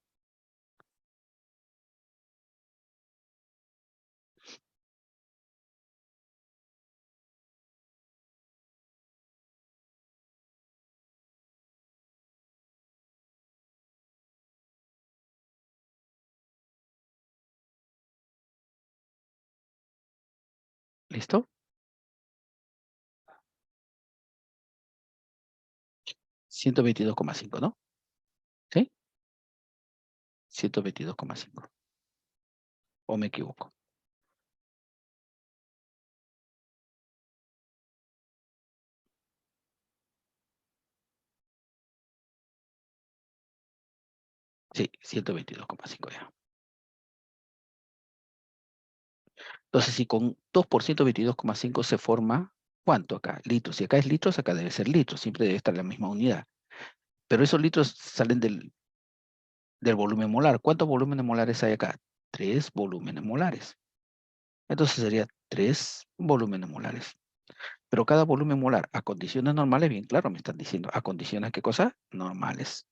¿Listo? 122,5, ¿no? ¿Sí? 122,5. ¿O me equivoco? Sí, 122,5 ya. Entonces, si con 2 por 122,5 se forma, ¿cuánto acá? Litros. Si acá es litros, acá debe ser litros. Siempre debe estar la misma unidad. Pero esos litros salen del volumen molar. ¿Cuántos volúmenes molares hay acá? 3 volúmenes molares. Entonces sería 3 volúmenes molares. Pero cada volumen molar a condiciones normales, bien claro, me están diciendo, ¿a condiciones qué cosa? Normales.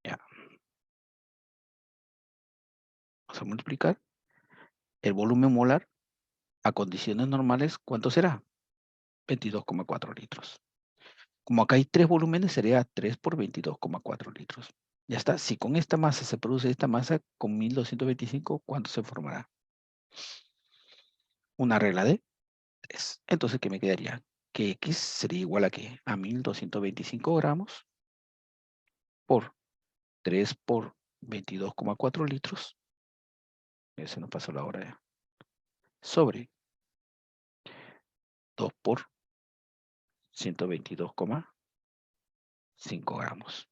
Ya, vamos a multiplicar. El volumen molar a condiciones normales, ¿cuánto será? 22,4 litros. Como acá hay 3 volúmenes, sería 3 por 22,4 litros. Ya está. Si con esta masa se produce esta masa, con 1225, ¿cuánto se formará? Una regla de 3. Entonces, ¿qué me quedaría? Que X sería igual a ¿qué? A 1225 gramos por 3 por 22,4 litros. Se nos pasó la hora ya. Sobre 2 por 122,5 gramos.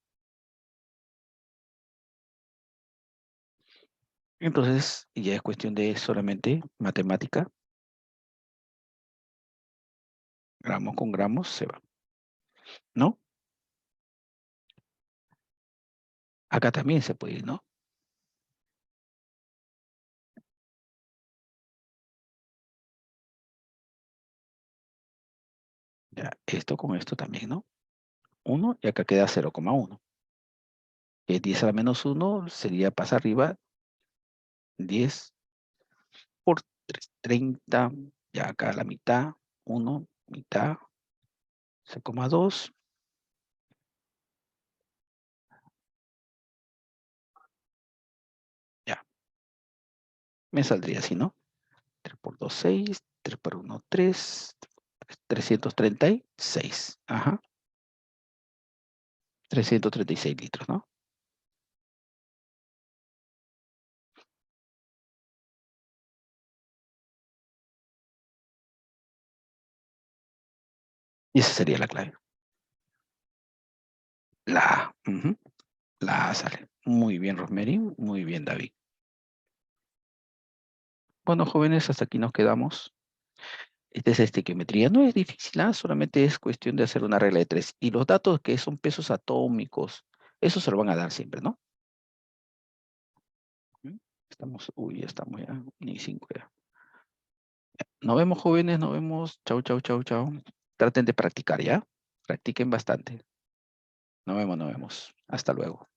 Entonces, ya es cuestión de solamente matemática. Gramos con gramos se va, ¿no? Acá también se puede ir, ¿no? Ya, esto con esto también, ¿no? 1 y acá queda 0,1. 10 a la menos 1 sería pasar arriba 10 por 3, 30. Ya acá la mitad, 1, mitad, 0,2. Ya, me saldría así, ¿no? 3 por 2, 6. 3 por 1, 3. 336. Ajá. 336 litros, ¿no? Y esa sería la clave. La A. Ujú. La A sale. Muy bien, Rosemary. Muy bien, David. Bueno, jóvenes, hasta aquí nos quedamos. Esta es estequiometría. No es difícil, ¿ah? Solamente es cuestión de hacer una regla de 3. Y los datos que son pesos atómicos, eso se lo van a dar siempre, ¿no? ¿Mm? Estamos, uy, ya estamos ya, ni 5 ya. Nos vemos, jóvenes, nos vemos. Chau, chau, chau, chau. Traten de practicar, ¿ya? Practiquen bastante. Nos vemos, nos vemos. Hasta luego.